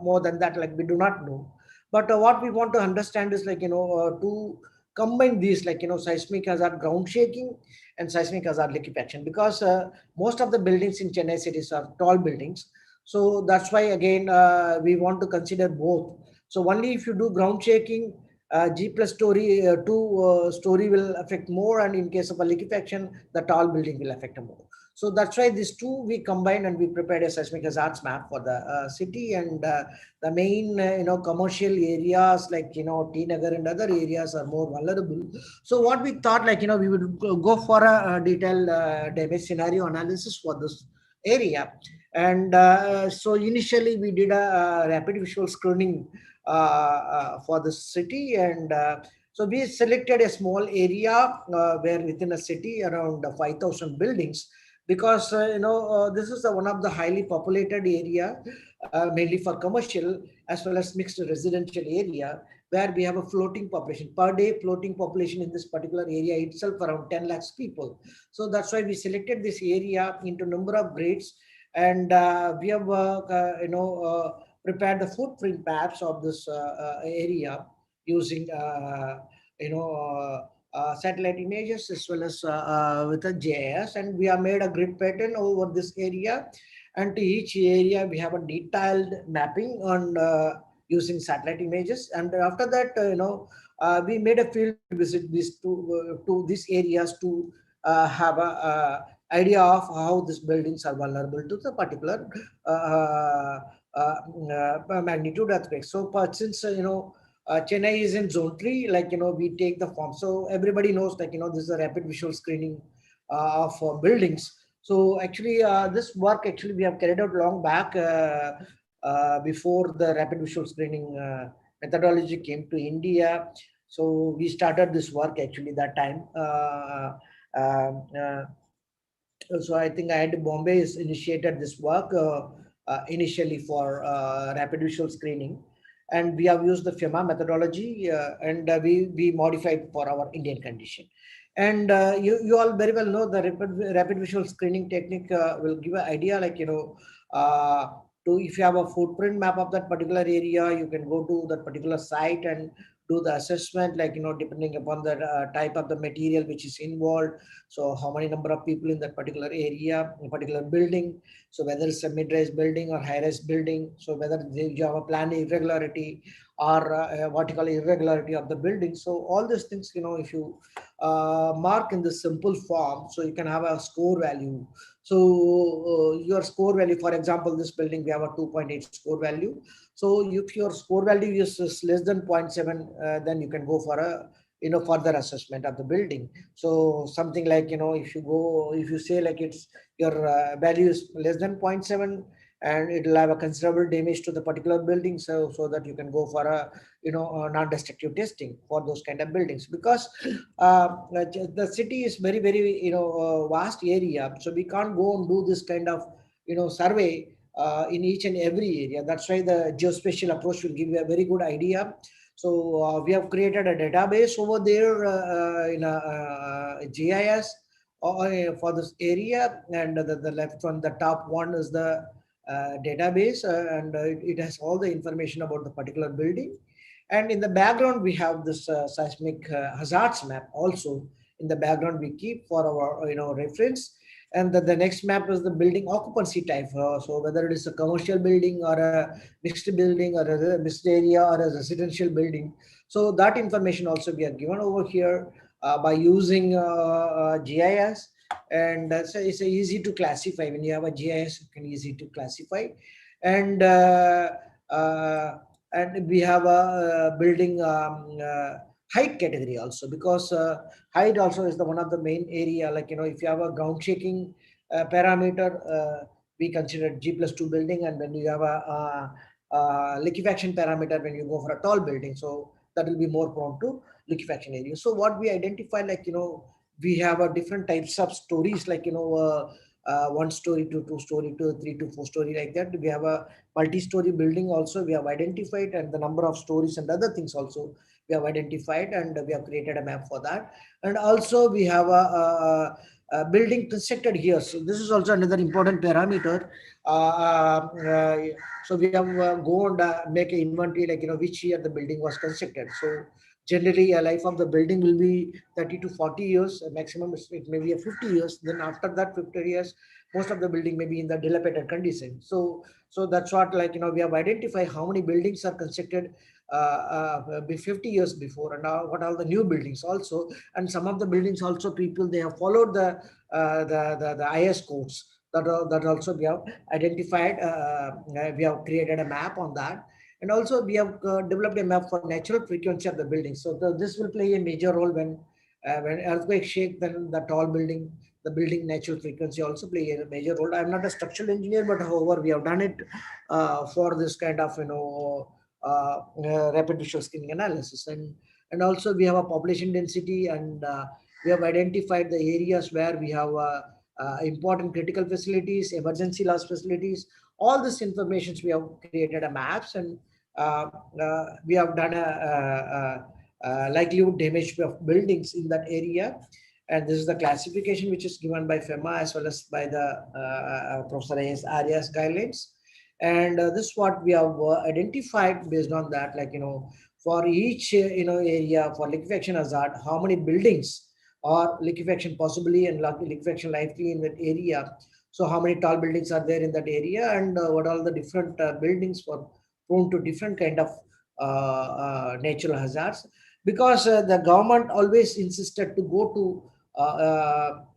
more than that. We do not know. But what we want to understand is to combine these seismic hazard ground shaking and seismic hazard liquefaction, because most of the buildings in Chennai cities are tall buildings. So that's why again we want to consider both. So only if you do ground shaking, G plus story, 2 story will affect more, and in case of a liquefaction, the tall building will affect more. So that's why these two we combined, and we prepared a seismic hazards map for the city. And the main commercial areas like T Nagar and other areas are more vulnerable. So what we thought we would go for a detailed damage scenario analysis for this area. And so initially we did a rapid visual screening for the city, and so we selected a small area where within a city around 5,000 buildings, because this is one of the highly populated area, mainly for commercial as well as mixed residential area, where we have a floating population per day. Floating population in this particular area itself around 10 lakhs people. So that's why we selected this area into number of grades, and we have prepared the footprint maps of this area using satellite images as well as with a GIS, and we have made a grid pattern over this area. And to each area, we have a detailed mapping on using satellite images. And after that, we made a field visit to these areas to have a idea of how these buildings are vulnerable to the particular magnitude earthquake. So, since Chennai is in zone 3, like we take the form. So everybody knows, like this is a rapid visual screening of buildings. So actually, this work actually we have carried out long back before the rapid visual screening methodology came to India. So we started this work actually that time. So I think IIT Bombay has initiated this work initially for rapid visual screening, and we have used the FEMA methodology and we modified for our Indian condition. And you all very well know the rapid visual screening technique will give an idea, like to if you have a footprint map of that particular area, you can go to that particular site and do the assessment, like depending upon the type of the material which is involved. So how many number of people in that particular area, in particular building. So whether it's a mid-rise building or high-rise building. So whether you have a plan irregularity or vertical irregularity of the building. So all these things, if you mark in the simple form, so you can have a score value. So your score value, for example, this building, we have a 2.8 score value. So if your score value is less than 0.7, then you can go for a further assessment of the building. So something like if you say like it's your value is less than 0.7, and it will have a considerable damage to the particular building, so that you can go for a non-destructive testing for those kind of buildings, because the city is very vast area, so we can't go and do this kind of survey in each and every area. That's why the geospatial approach will give you a very good idea. So we have created a database over there in a GIS for this area, and the left one, the top one is the database, and it has all the information about the particular building. And in the background, we have this seismic hazards map also. In the background, we keep for our reference. And the next map is the building occupancy type. So whether it is a commercial building or a mixed building or a mixed area or a residential building. So that information also we are given over here by using GIS. And so it's easy to classify. When you have a GIS, you can easy to classify. And we have a building height category also, because height also is the one of the main area. Like if you have a ground shaking parameter, we consider G+2 building, and when you have a liquefaction parameter, when you go for a tall building, so that will be more prone to liquefaction area. So what we identify, like we have a different types of stories, like 1 story to 2 story to 3 to 4 story, like that. We have a multi-story building also we have identified, and the number of stories and other things also we have identified, and we have created a map for that. And also we have a building constructed here. So this is also another important parameter. So we have go and make an inventory, like which year the building was constructed. So generally a life of the building will be 30 to 40 years, maximum it may be a 50 years. Then after that 50 years, most of the building may be in the dilapidated condition. So that's what, like we have identified how many buildings are constructed 50 years before, and now what are the new buildings also. And some of the buildings also, people, they have followed the IS codes that also we have identified. We have created a map on that. And also we have developed a map for natural frequency of the building. So this will play a major role when earthquake shake, then the tall building, the building natural frequency also play a major role. I'm not a structural engineer, but however, we have done it for this kind of, rapid visual screening analysis. And also we have a population density, and we have identified the areas where we have important critical facilities, emergency loss facilities. All this information we have created a maps, and we have done a likelihood damage of buildings in that area. And this is the classification which is given by FEMA as well as by the Professor Arias guidelines. And this is what we have identified based on that, like for each area for liquefaction hazard, how many buildings or liquefaction possibly and liquefaction likely in that area. So how many tall buildings are there in that area, and what are the different buildings for prone to different kind of natural hazards. Because the government always insisted to go to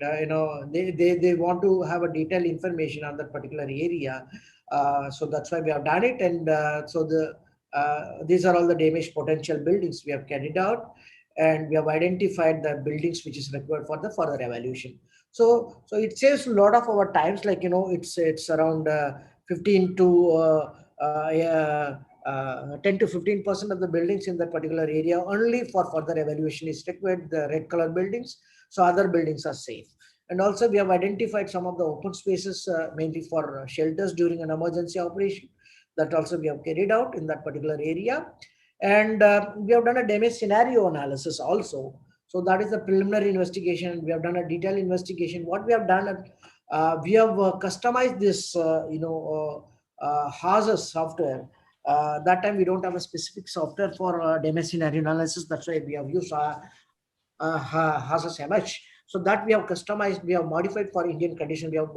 they want to have a detailed information on that particular area. So that's why we have done it. And these are all the damage potential buildings we have carried out, and we have identified the buildings which is required for the further evaluation. So it saves a lot of our times, like it's around 15 to 10 to 15% of the buildings in that particular area only for further evaluation is required, the red color buildings. So other buildings are safe. And also we have identified some of the open spaces mainly for shelters during an emergency operation. That also we have carried out in that particular area. And we have done a damage scenario analysis also. So that is the preliminary investigation. We have done a detailed investigation. What we have done, we have customized this, HAZAS software. That time we don't have a specific software for damage scenario analysis. That's why we have used HAZAS MH. So that we have customized, we have modified for Indian condition. We have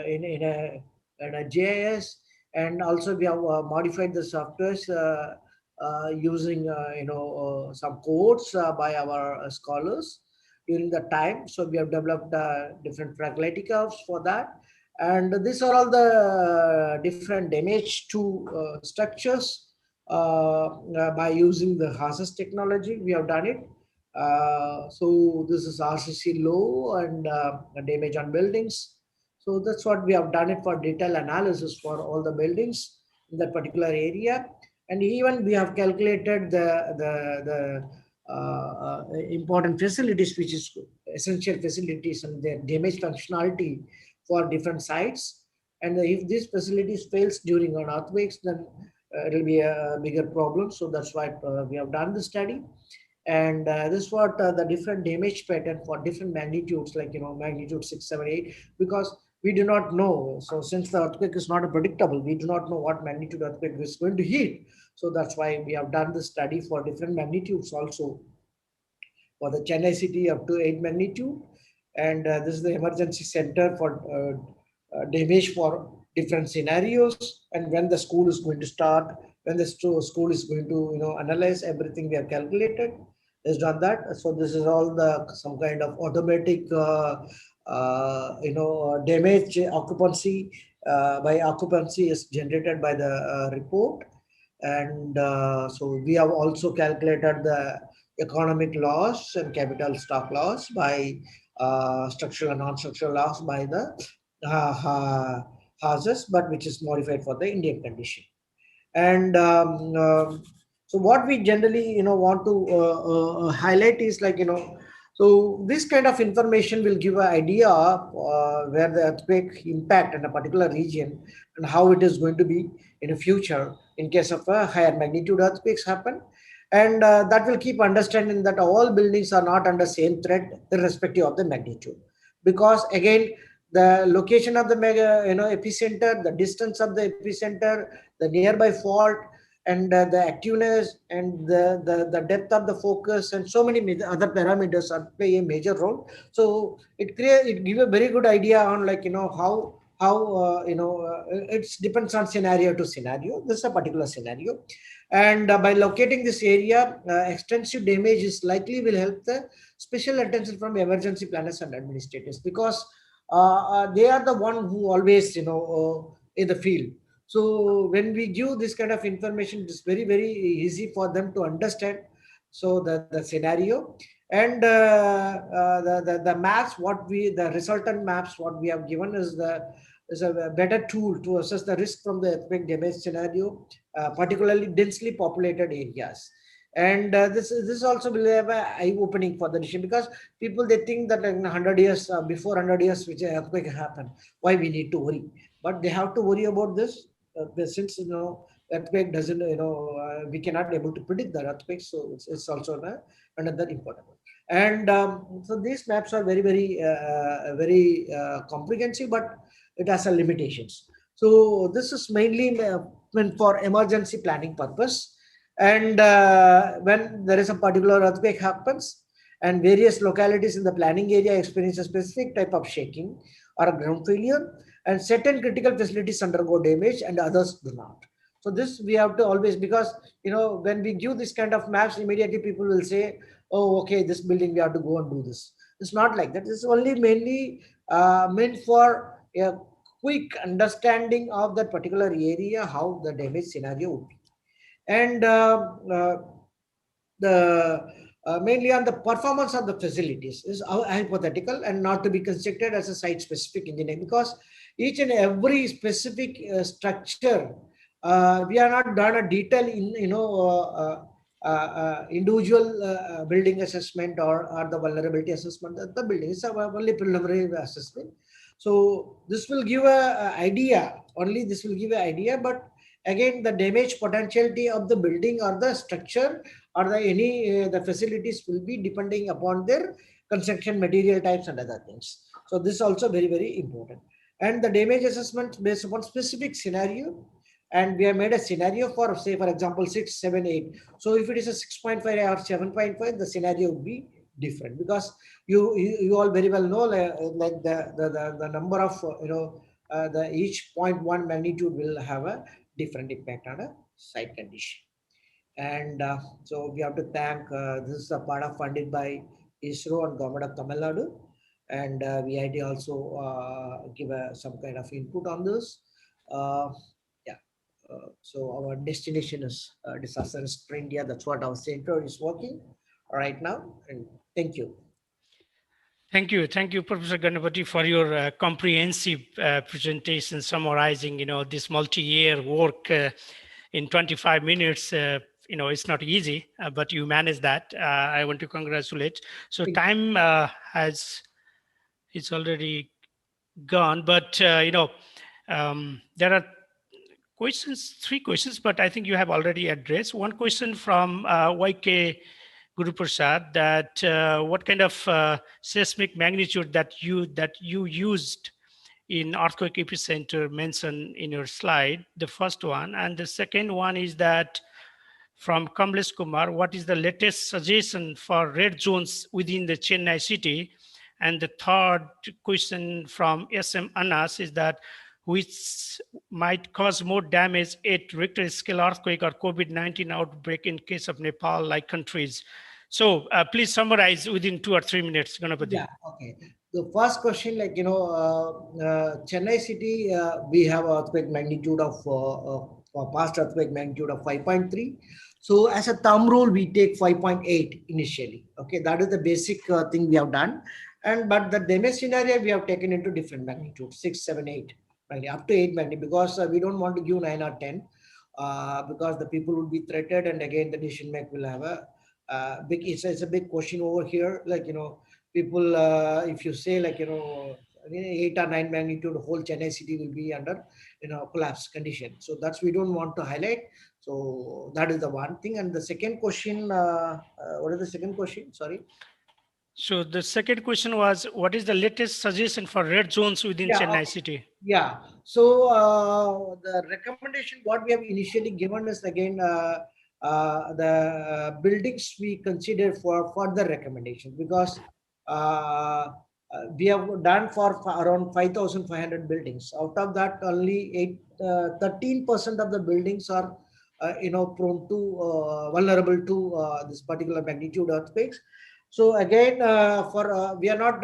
in a GIS, and also we have modified the softwares using some codes by our scholars during the time. So we have developed different fragility curves for that. And these are all the different damage to structures by using the HAZAS technology. We have done it. So this is RCC low and damage on buildings. So that's what we have done it for detailed analysis for all the buildings in that particular area. And even we have calculated the important facilities, which is essential facilities and their damage functionality for different sites. And if these facilities fails during an earthquakes, then it will be a bigger problem. So that's why we have done the study. And this is what the different damage pattern for different magnitudes, like magnitude 6, 7, 8, because we do not know. So since the earthquake is not predictable, we do not know what magnitude earthquake is going to hit. So that's why we have done the study for different magnitudes also. For the Chennai city up to 8 magnitude, and this is the emergency center for damage for different scenarios, and when the school is going to start, when the school is going to analyze everything we have calculated based on that. So this is all some kind of automatic damage occupancy by occupancy is generated by the report. And so we have also calculated the economic loss and capital stock loss by structural and non-structural loss by the HAZAS, but which is modified for the Indian condition. And so what we generally want to highlight is so this kind of information will give an idea of where the earthquake impact in a particular region and how it is going to be in the future in case of a higher magnitude earthquakes happen. And that will keep understanding that all buildings are not under same threat irrespective of the magnitude. Because again, the location of the epicenter, the distance of the epicenter, the nearby fault, and the activeness and the depth of the focus, and so many other parameters play a major role. So it gives a very good idea on how it depends on scenario to scenario. This is a particular scenario. And by locating this area, extensive damage is likely will help the special attention from emergency planners and administrators, because they are the one who always in the field. So when we give this kind of information, it's very, very easy for them to understand. So the scenario and the maps, the resultant maps, what we have given is a better tool to assess the risk from the earthquake damage scenario, particularly densely populated areas. And this also will have an eye-opening for the nation, because people, they think that in 100 years, before 100 years, which earthquake happened, why we need to worry? But they have to worry about this since earthquake doesn't we cannot able to predict the earthquake. So it's also another important one. And so these maps are very, very very comprehensive, but it has some limitations. So this is mainly meant for emergency planning purpose. And when there is a particular earthquake happens, and various localities in the planning area experience a specific type of shaking or a ground failure, and certain critical facilities undergo damage and others do not. So this we have to always, because when we give this kind of maps, immediately people will say, oh, okay, this building we have to go and do this. It's not like that. It's only mainly meant for a quick understanding of that particular area, how the damage scenario would be. And the mainly on the performance of the facilities is hypothetical and not to be constructed as a site specific engineering, because each and every specific structure we are not done a detail in individual building assessment or the vulnerability assessment of the building. It's only preliminary assessment. So this will give a idea, only this will give an idea, but again the damage potentiality of the building or the structure or the facilities will be depending upon their construction material types and other things. So this is also very, very important. And the damage assessment based upon specific scenario, and we have made a scenario for, say, for example, 6, 7, 8. So if it is a 6.5 or 7.5, the scenario would be different, because you all very well know, like the number of the each 0.1 magnitude will have a different impact on a site condition. And so we have to thank, this is a part of funded by ISRO and Government of Tamil Nadu, and VIT also give some kind of input on this. Yeah, so our destination is disaster risk for India. That's what our center is working right now. And thank you. Thank you, Professor Ganapati, for your comprehensive presentation summarizing, this multi-year work in 25 minutes. It's not easy, but you managed that. I want to congratulate. So time it's already gone, but there are three questions, but I think you have already addressed. One question from YK Guru Prasad, that what kind of seismic magnitude that you used in earthquake epicenter mentioned in your slide, the first one. And the second one is that from Kamlesh Kumar, what is the latest suggestion for red zones within the Chennai city? And the third question from SM Anas is that which might cause more damage at Richter scale earthquake or COVID-19 outbreak in case of Nepal like countries. So please summarize within 2 or 3 minutes, Ganapati. Yeah, okay. The first question, like, Chennai city, we have earthquake magnitude of, past earthquake magnitude of 5.3. So as a thumb rule, we take 5.8 initially. Okay, that is the basic thing we have done. But the damage scenario, we have taken into different magnitude, 6, 7, 8. Up to 8 magnitude, because we don't want to give 9 or 10, because the people will be threatened, and again the decision make will have a big. It's a big question over here. Like, people, if you say, like, 8 or 9 magnitude, whole Chennai city will be under collapse condition. So that's we don't want to highlight. So that is the one thing. And the second question, what is the second question? Sorry. So the second question was, what is the latest suggestion for red zones within Chennai city? Yeah. So the recommendation what we have initially given is, again, the buildings we consider for further recommendation, because we have done for around 5,500 buildings. Out of that, only 13% of the buildings are prone to vulnerable to this particular magnitude earthquakes. So again, we are not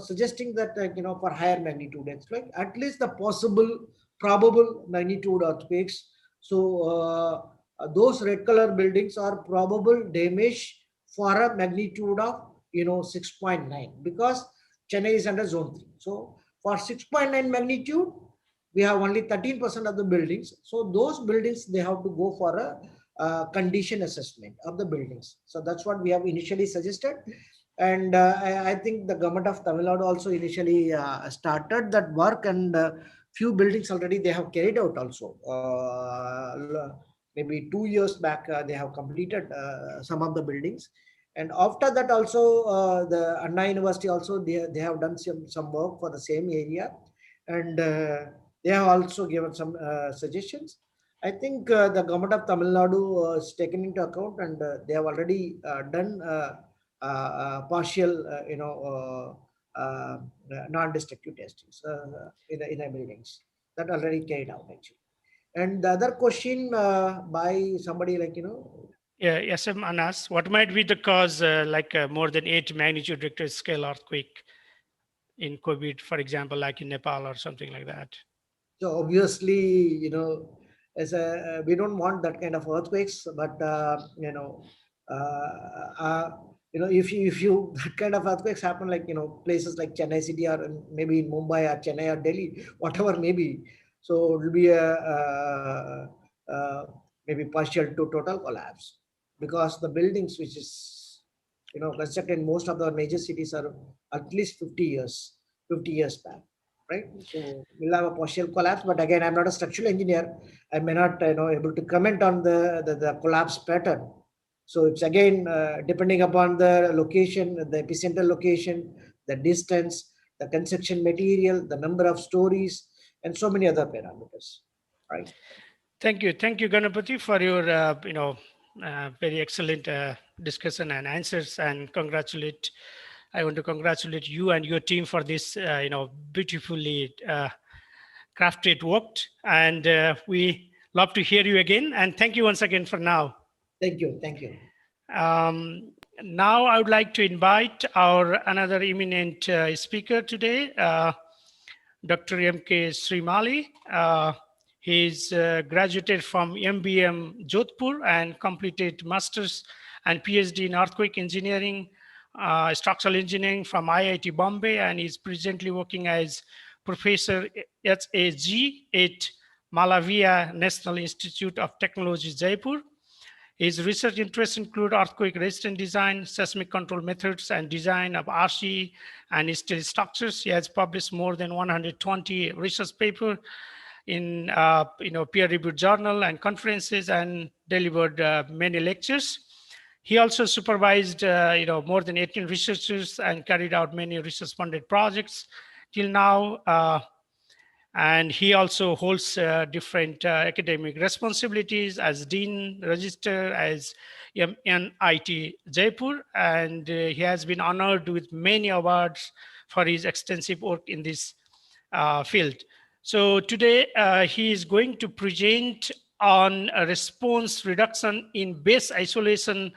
suggesting that for higher magnitude earthquake, at least the probable magnitude earthquakes. So those red color buildings are probable damage for a magnitude of 6.9, because Chennai is under zone 3. So for 6.9 magnitude, we have only 13% of the buildings. So those buildings, they have to go for a condition assessment of the buildings. So that's what we have initially suggested. And I think the government of Tamil Nadu also initially started that work, and few buildings already they have carried out also. Maybe 2 years back, they have completed some of the buildings. And after that also, the Anna University also, they have done some work for the same area. And they have also given some suggestions. I think the government of Tamil Nadu is taken into account, and they have already done partial, non-destructive testings in the buildings that already carried out actually. And the other question by somebody like, Yeah, SM Anas, what might be the cause more than 8 magnitude Richter scale earthquake in COVID, for example, like in Nepal or something like that? So obviously, as we don't want that kind of earthquakes, but if you that kind of earthquakes happen, like places like Chennai city or maybe in Mumbai or Chennai or Delhi, whatever maybe, so it will be a maybe partial to total collapse, because the buildings which is constructed in most of the major cities are at least 50 years back. Right, so we'll have a partial collapse, but again, I'm not a structural engineer. I may not, able to comment on the collapse pattern. So it's again depending upon the location, the epicenter location, the distance, the construction material, the number of stories, and so many other parameters. Right. Thank you, Ganapati, for your very excellent discussion and answers, and I want to congratulate you and your team for this, beautifully crafted work. And we love to hear you again. And thank you once again for now. Thank you. Thank you. Now I would like to invite our another eminent speaker today, Dr. M.K. Srimali. He's graduated from MBM Jodhpur and completed Masters and PhD in Earthquake Engineering, Structural Engineering from IIT Bombay, and is presently working as Professor HAG at Malviya National Institute of Technology, Jaipur. His research interests include earthquake-resistant design, seismic control methods, and design of RC and steel structures. He has published more than 120 research papers in peer-reviewed journal and conferences, and delivered many lectures. He also supervised more than 18 researchers and carried out many research-funded projects till now. And he also holds different academic responsibilities as Dean Register as MNIT Jaipur, and he has been honored with many awards for his extensive work in this field. So today he is going to present on a response reduction in base isolation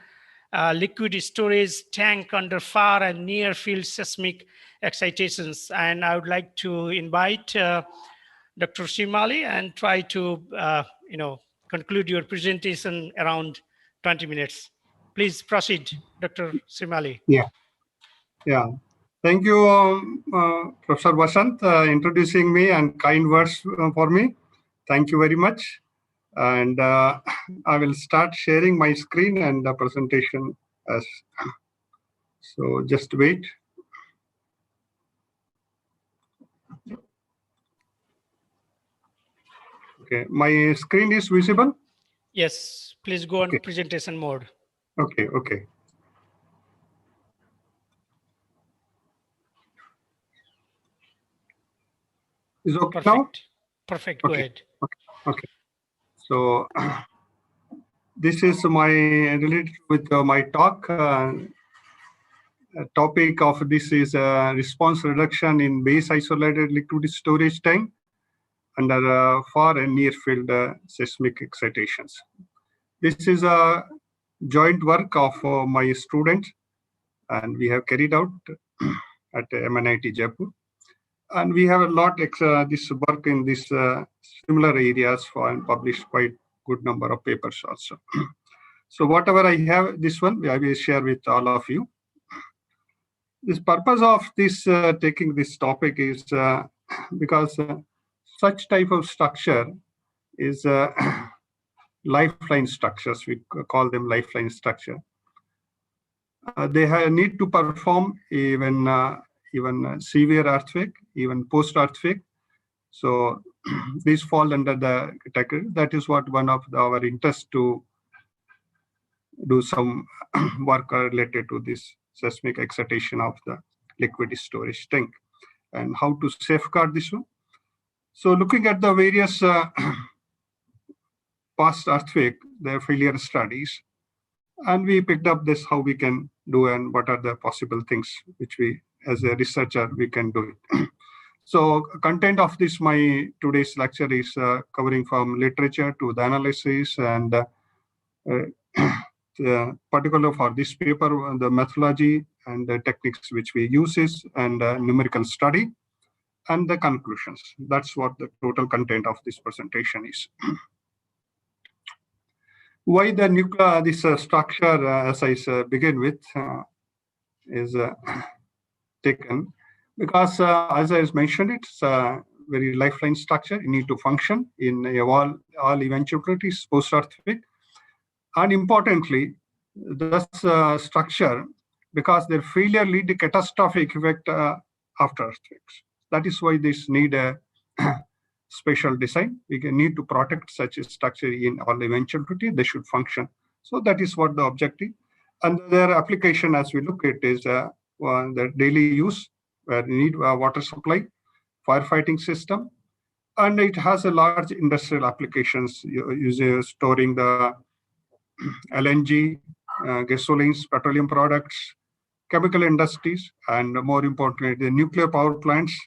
liquid storage tank under far and near field seismic excitations. And I would like to invite Dr. Srimali and try to conclude your presentation around 20 minutes. Please proceed, Dr. Srimali. Yeah. Thank you, Professor Vasant, introducing me and kind words for me. Thank you very much. And I will start sharing my screen and the presentation. So just wait. Okay, my screen is visible? Yes, please go on presentation mode. Okay. Is okay now? Perfect. Go ahead. Okay. So this is related with my talk. Topic of this is response reduction in base isolated liquid storage tank under far and near field seismic excitations. This is a joint work of my students, and we have carried out at MNIT Jaipur. And we have a lot this work in this similar areas and published quite good number of papers also. So whatever I have, this one I will share with all of you. This purpose of this taking this topic is because such type of structure is lifeline structures. We call them lifeline structure. They need to perform even severe earthquake, even post-earthquake. So these fall under the category. That is what one of our interest to do some work related to this seismic excitation of the liquid storage tank and how to safeguard this one. So looking at the various past earthquake, the failure studies, And we picked up this, how we can do and what are the possible things which we, as a researcher, we can do it. So content of this, my today's lecture is covering from literature to the analysis and particular for this paper, the methodology and the techniques which we uses and numerical study and the conclusions. That's what the total content of this presentation is. Why the nuclear, this structure, as I begin with, is taken because, as I mentioned, it's a very lifeline structure. You need to function in all eventualities post-earthquake. And importantly, this structure, because their failure lead to catastrophic effect after earthquakes. That is why this need a special design. We need to protect such a structure in all eventuality. They should function. So that is what the objective. And their application, as we look at, is the daily use, where you need a water supply, firefighting system, and it has a large industrial applications, storing the LNG, gasolines, petroleum products, chemical industries, and more importantly, the nuclear power plants,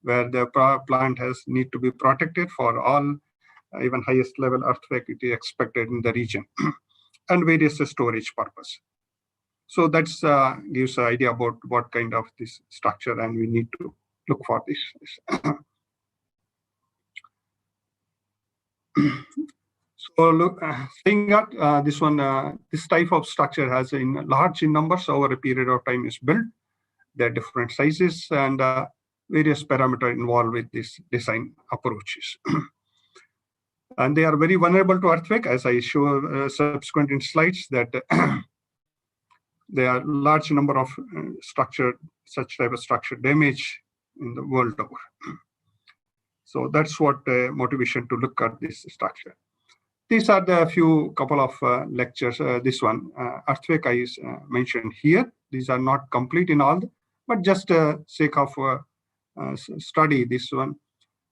where the plant need to be protected for all, even highest level earthquake it is expected in the region, and various storage purpose. So that's gives an idea about what kind of this structure, and we need to look for this. So look, saying that this one, this type of structure has in large in numbers over a period of time is built. There are different sizes and various parameters involved with this design approaches. And they are very vulnerable to earthquake, as I show subsequent in slides, that there are large number of such type of structure damage in the world over. So that's what motivation to look at this structure. These are the couple of lectures. This one, earthquake, I mentioned here. These are not complete in all, but just sake of study this one.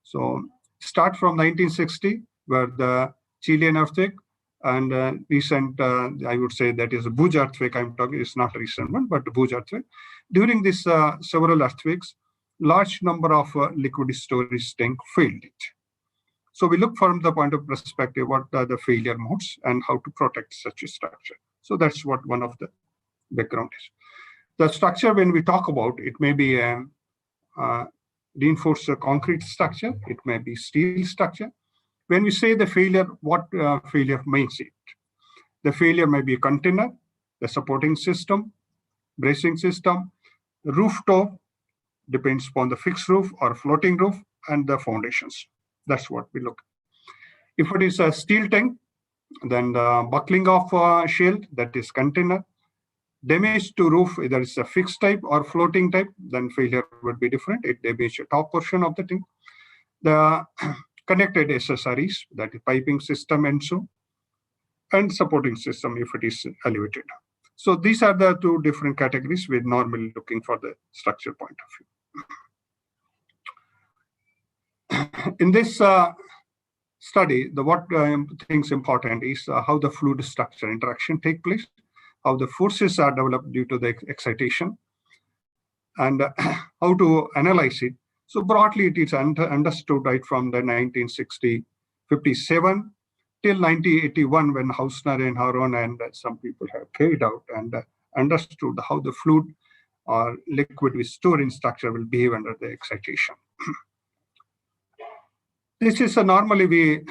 So start from 1960, where the Chilean earthquake, and recent, I would say that is a Bhuj earthquake I'm talking, it's not a recent one, but the Bhuj earthquake. During this several earthquakes, large number of liquid storage tank failed it. So we look from the point of perspective, what are the failure modes and how to protect such a structure. So that's what one of the background is. The structure, when we talk about, it may be a reinforced concrete structure, it may be steel structure. When we say the failure, what failure means it? The failure may be a container, the supporting system, bracing system, rooftop, depends upon the fixed roof or floating roof, and the foundations. That's what we look. If it is a steel tank, then the buckling of shield, that is container. Damage to roof, either it's a fixed type or floating type, then failure would be different. It damages the top portion of the tank. The connected accessories, that is piping system and so, and supporting system if it is elevated. So these are the two different categories we're normally looking for the structure point of view. In this study, what things important is how the fluid structure interaction take place, how the forces are developed due to the excitation, and how to analyze it. So broadly, it is understood right from the 1957 till 1981, when Hausner and Haron and some people have carried out and understood how the fluid or liquid with storing structure will behave under the excitation. This is normally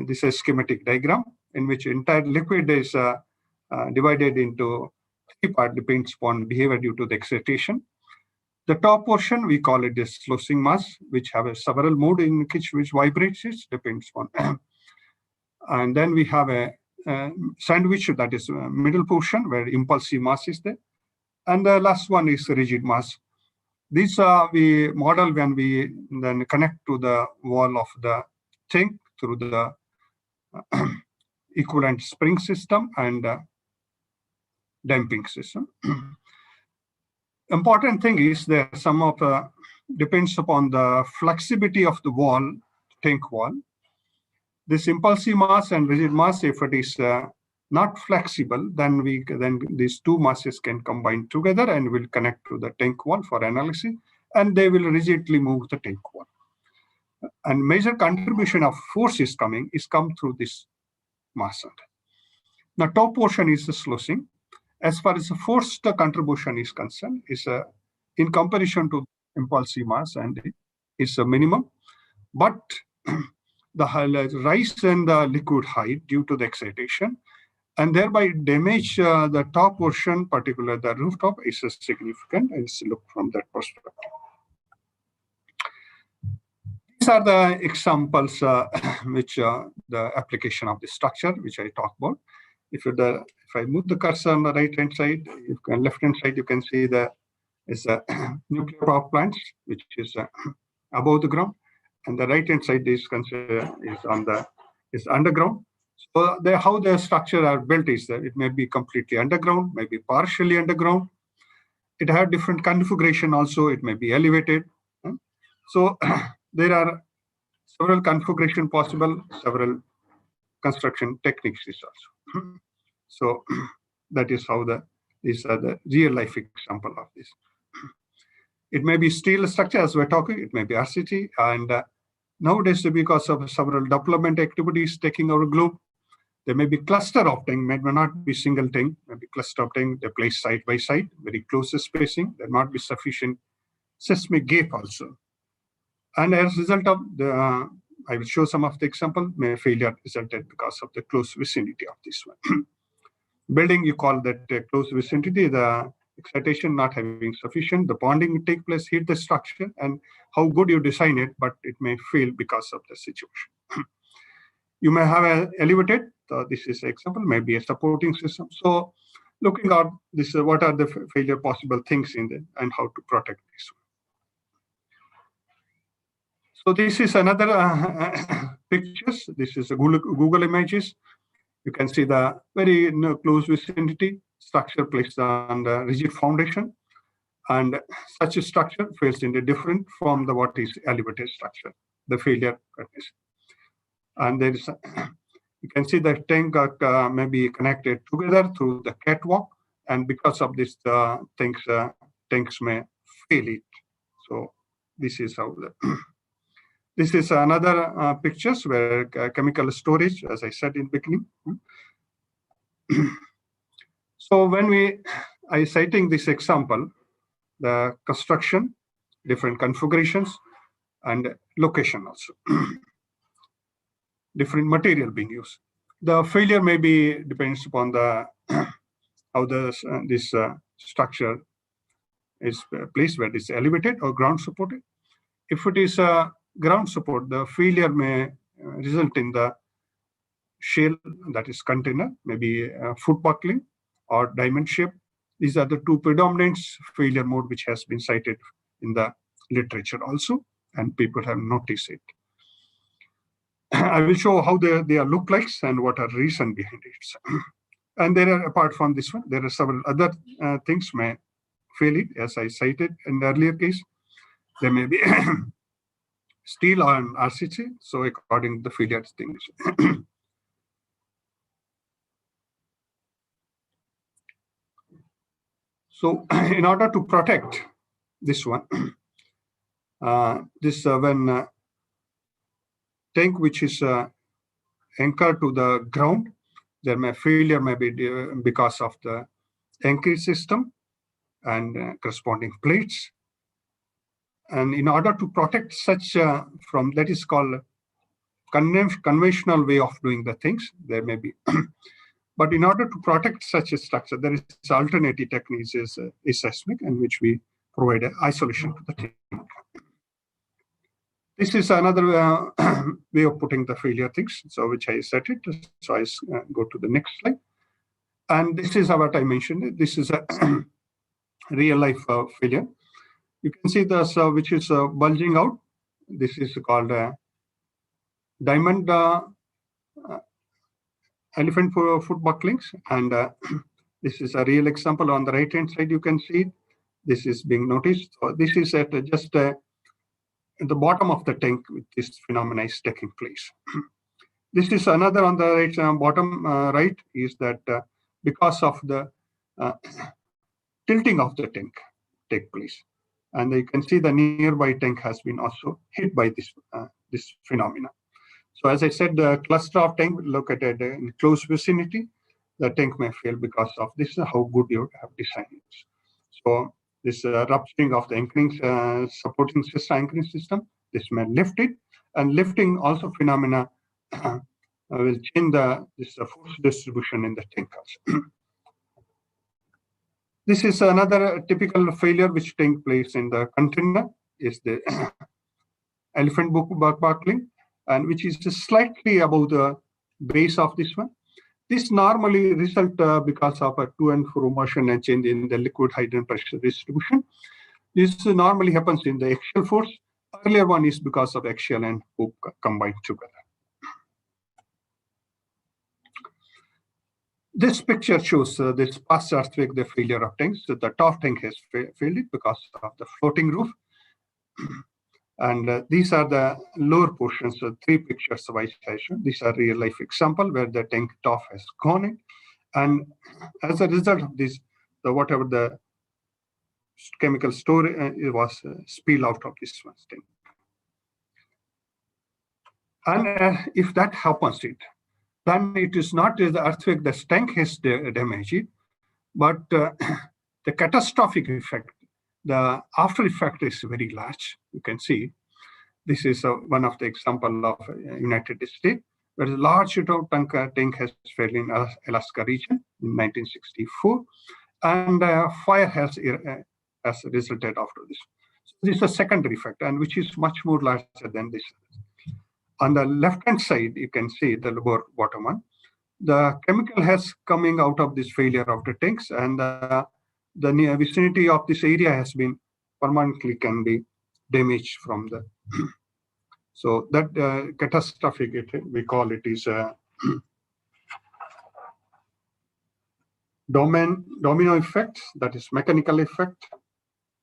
this is a schematic diagram in which entire liquid is divided into three parts, depends upon behavior due to the excitation. The top portion, we call it this slosing mass, which have a several mode in which vibrates, it depends on. And then we have a sandwich, that is middle portion, where impulsive mass is there. And the last one is rigid mass. These we model when we then connect to the wall of the tank through the equivalent spring system and damping system. Important thing is that some of depends upon the flexibility of the wall, tank wall. This impulsive mass and rigid mass, if it is not flexible, then these two masses can combine together and will connect to the tank wall for analysis, and they will rigidly move the tank wall. And major contribution of force is come through this mass center. Now top portion is the sluicing. As far as the force contribution is concerned, is in comparison to impulsive mass, and it's a minimum, but the rise in the liquid height due to the excitation, and thereby damage the top portion, particularly the rooftop, is significant, and it's looked from that perspective. These are the examples which the application of the structure, which I talked about. If I move the cursor on the right-hand side, left-hand side, you can see is a nuclear power plants, which is above the ground, and the right-hand side is underground. So how the structure are built is that it may be completely underground, maybe partially underground. It has different configuration also. It may be elevated. So there are several configuration possible, several construction techniques is also. So that is how these are the real life example of this. It may be steel structure as we're talking, it may be RCT, and nowadays because of several development activities taking our globe, there may be cluster of tank, may not be single tank, maybe cluster of tank, they place side by side, very close spacing, there might be sufficient seismic gap also. And as a result of the, I will show some of the example, may failure resulted because of the close vicinity of this one. Building, you call that close vicinity, the excitation not having sufficient, the bonding take place, hit the structure, and how good you design it, but it may fail because of the situation. You may have an elevated, this is an example, maybe a supporting system. So looking at this, what are the failure possible things in there and how to protect this one. So this is another pictures. This is a Google images. You can see the very close vicinity, structure placed on the rigid foundation, and such a structure fails in a different from the what is elevated structure, the failure condition. And there is, you can see the tank got maybe connected together through the catwalk, and because of this, tanks may fail it. So this is how the. This is another pictures where chemical storage, as I said in beginning. So when I citing this example, the construction, different configurations, and location also. Different material being used. The failure may be depends upon the how this structure is placed, where it is elevated or ground supported. If it is ground support, the failure may result in the shell, that is container, maybe foot buckling or diamond shape. These are the two predominant failure mode which has been cited in the literature also, and people have noticed it. I will show how they look like and what are reason behind it. And there are, apart from this one, there are several other things may fail it, as I cited in the earlier case. There may be steel or RCC, so according to the failure things. So in order to protect this one, when tank which is anchored to the ground, there may failure may be because of the anchorage system and corresponding plates. And in order to protect such from, that is called conventional way of doing the things, there may be. But in order to protect such a structure, there is alternative techniques is seismic, in which we provide isolation to the tank. This is another way of putting the failure things, so which I set it. So I go to the next slide. And this is what I mentioned. This is a real life failure. You can see this, which is bulging out. This is called diamond elephant foot bucklings. And this is a real example on the right-hand side. You can see this is being noticed. So this is at just at the bottom of the tank, with this phenomena is taking place. This is another on the right, bottom right is that because of the tilting of the tank take place. And you can see the nearby tank has been also hit by this phenomena. So as I said, the cluster of tank located in close vicinity, the tank may fail because of this is how good you have designed it. So this rupturing of the anchoring supporting system, anchoring system, this may lift it, and lifting also phenomena will change this force distribution in the tank also. This is another typical failure which takes place in the container is the elephant buckling, and which is slightly above the base of this one. This normally result because of a to and fro motion and change in the liquid hydrogen pressure distribution. This normally happens in the axial force. Earlier one is because of axial and hook combined together. This picture shows this past earthquake, the failure of tanks. So the top tank has failed it because of the floating roof. And these are the lower portions, 3 pictures I shown. These are real life example where the tank top has gone in. And as a result of this, whatever the chemical storage it was spill out of this one tank. And if that happens, then it is not the earthquake, the tank has damaged, but the catastrophic effect, the after effect is very large. You can see this is one of the example of United States, where a large tank has failed in Alaska region in 1964, and fire has resulted after this. So this is a secondary effect, and which is much more larger than this. On the left-hand side, you can see the lower bottom one. The chemical has coming out of this failure of the tanks, and the near vicinity of this area has been permanently can be damaged from the. So that catastrophic, we call it is domino effect, that is mechanical effect,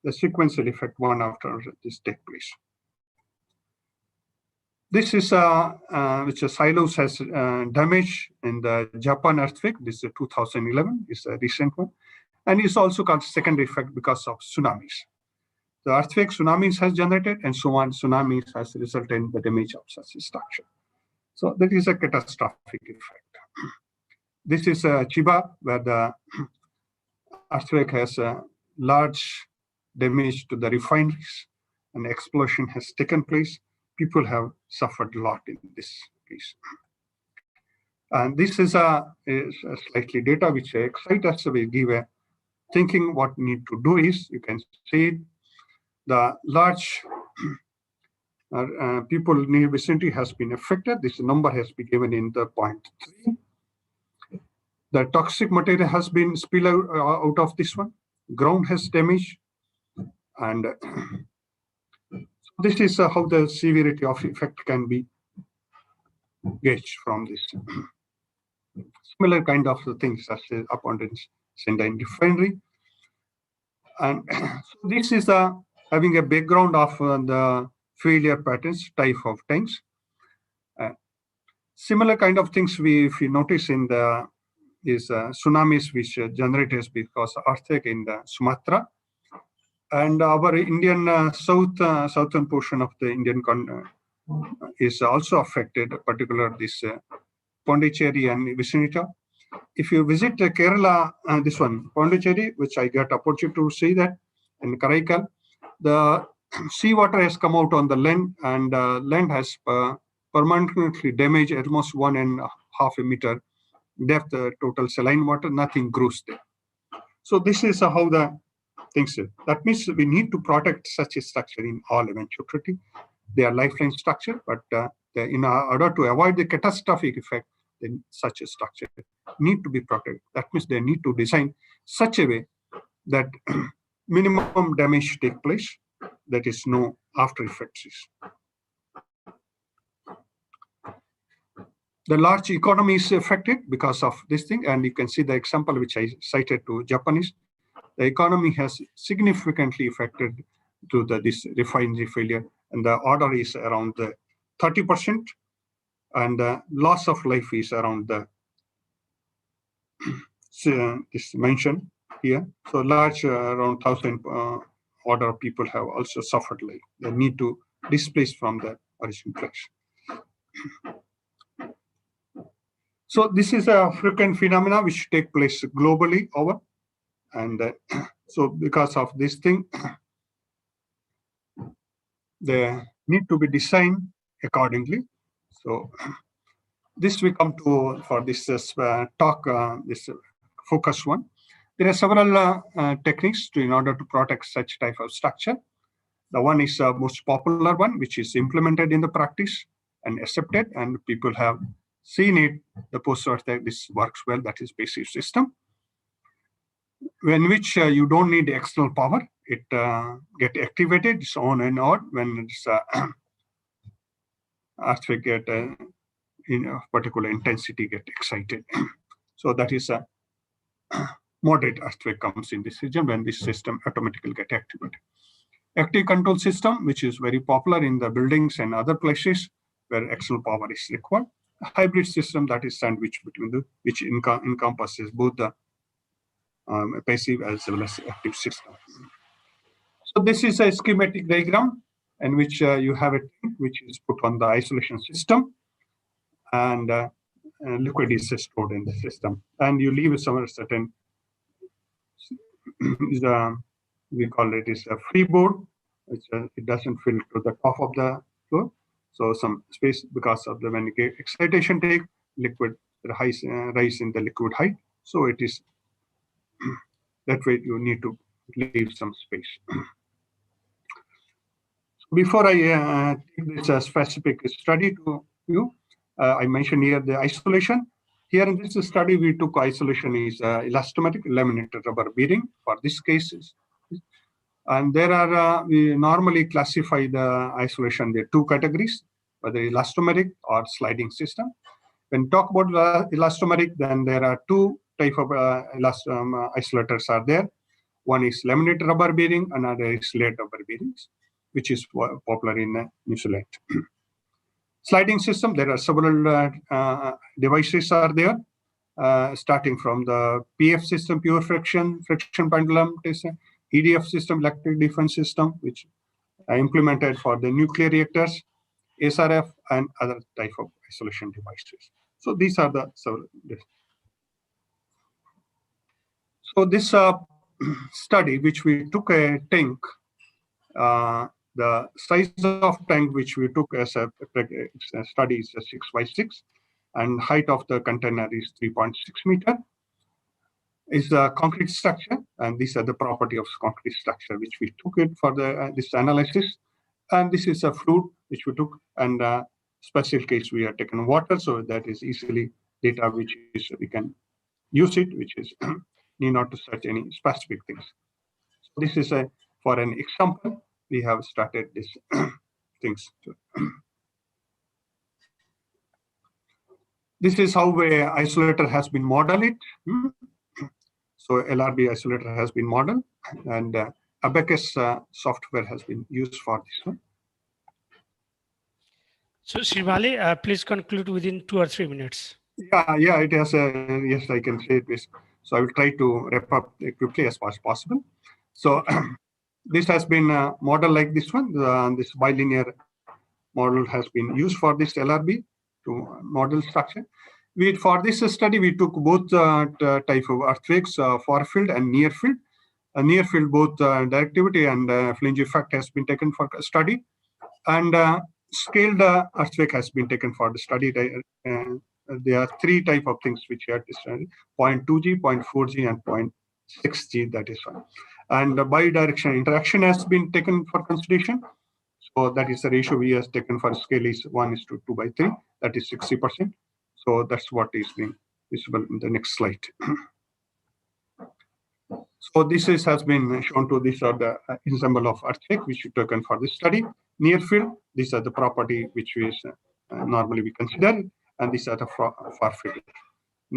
the sequential effect one after this take place. This is which silos has damage in the Japan earthquake. This is 2011, is a recent one. And it's also called secondary effect because of tsunamis. The earthquake tsunamis has generated, and so on tsunamis has resulted in the damage of such a structure. So that is a catastrophic effect. This is Chiba, where the earthquake has large damage to the refineries, and explosion has taken place. People have suffered a lot in this case. And this is a slightly data which excite us. So we give a thinking what need to do is, you can see the large people near vicinity has been affected. This number has been given in the 0.3. The toxic material has been spilled out of this one. Ground has damaged. And this is how the severity of effect can be gauged from this. Similar kind of things as abundance in refinery. And so this is having a background of the failure patterns type of tanks. Similar kind of things if you notice in the tsunamis which generated because of earthquake in the Sumatra. And our Indian southern portion of the Indian is also affected, particularly this Pondicherry and vicinity. If you visit Kerala, this one, Pondicherry, which I got opportunity to see that in Karaikal, the seawater has come out on the land, and land has permanently damaged almost 1.5 meter depth, total saline water, nothing grows there. So this is how the things are. That means we need to protect such a structure in all eventuality. They are lifeline structure, but in order to avoid the catastrophic effect, then such a structure need to be protected. That means they need to design such a way that minimum damage take place, that is no after effects. The large economy is affected because of this thing, and you can see the example which I cited to Japanese. The economy has significantly affected to this refinery failure, and the order is around the 30%. and loss of life is around the this mentioned here. So large around 1,000 order of people have also suffered life. They need to displace from the origin place. So this is a frequent phenomena which take place globally over, and so because of this thing, they need to be designed accordingly. So this we come to for this talk, this focus one. There are several techniques in order to protect such type of structure. The one is most popular one, which is implemented in the practice and accepted, and people have seen it. The post-earthquake, this works well. That is basic system, in which you don't need external power. It get activated. It's on and on when it's earthquake get in a particular intensity get excited. So that is a moderate earthquake comes in this region when this system automatically get activated. Active control system, which is very popular in the buildings and other places where external power is required. A hybrid system that is sandwiched between the, which encompasses both the passive as well as active system. So this is a schematic diagram in which you have a tank which is put on the isolation system, and liquid is stored in the system, and you leave somewhere certain is we call it is a freeboard. It doesn't fill to the top of the floor, so some space because of the when you get excitation take liquid rise in the liquid height, so it is that way you need to leave some space. Before I take this specific study to you, I mentioned here the isolation. Here in this study, we took isolation is elastomeric laminated rubber bearing for this case. And there are, we normally classify the isolation, there are two categories, whether elastomeric or sliding system. When talk about elastomeric, then there are two type of isolators are there. One is laminated rubber bearing, another is layered rubber bearings, which is popular in New Zealand. Sliding system, there are several devices are there, starting from the PF system, pure friction pendulum, EDF system, electric defense system, which implemented for the nuclear reactors, SRF, and other type of isolation devices. So these are the several. So this study, which we took a tank, the size of tank which we took as a study is a 6x6, and height of the container is 3.6 meter. Is the concrete structure, and these are the property of concrete structure which we took it for the this analysis. And this is a fluid which we took, and special case we have taken water, so that is easily data which is we can use it, which is need not to search any specific things. So this is a for an example we have started this things. This is how a isolator has been modeled. So LRB isolator has been modeled, and Abacus software has been used for this one. So Srivali, please conclude within 2 or 3 minutes. Yeah, it has a, yes, I can say this. So I will try to wrap up quickly as far as possible. So this has been a model like this one. This bilinear model has been used for this LRB to model structure. For this study, we took both type of earthquakes, far field and near field. Near field, both directivity and flange effect has been taken for study, and scaled earthquake has been taken for the study. There are three type of things which are studied: 0.2G, 0.4G, and 0.6G. That is one. And bidirectional interaction has been taken for consideration. So that is the ratio we have taken for scale is 1:2/3. That is 60%. So that's what is being visible in the next slide. So this has been shown to these are the ensemble of earthquake which we taken for this study. Near field, these are the property which is normally we consider, and these are the far field.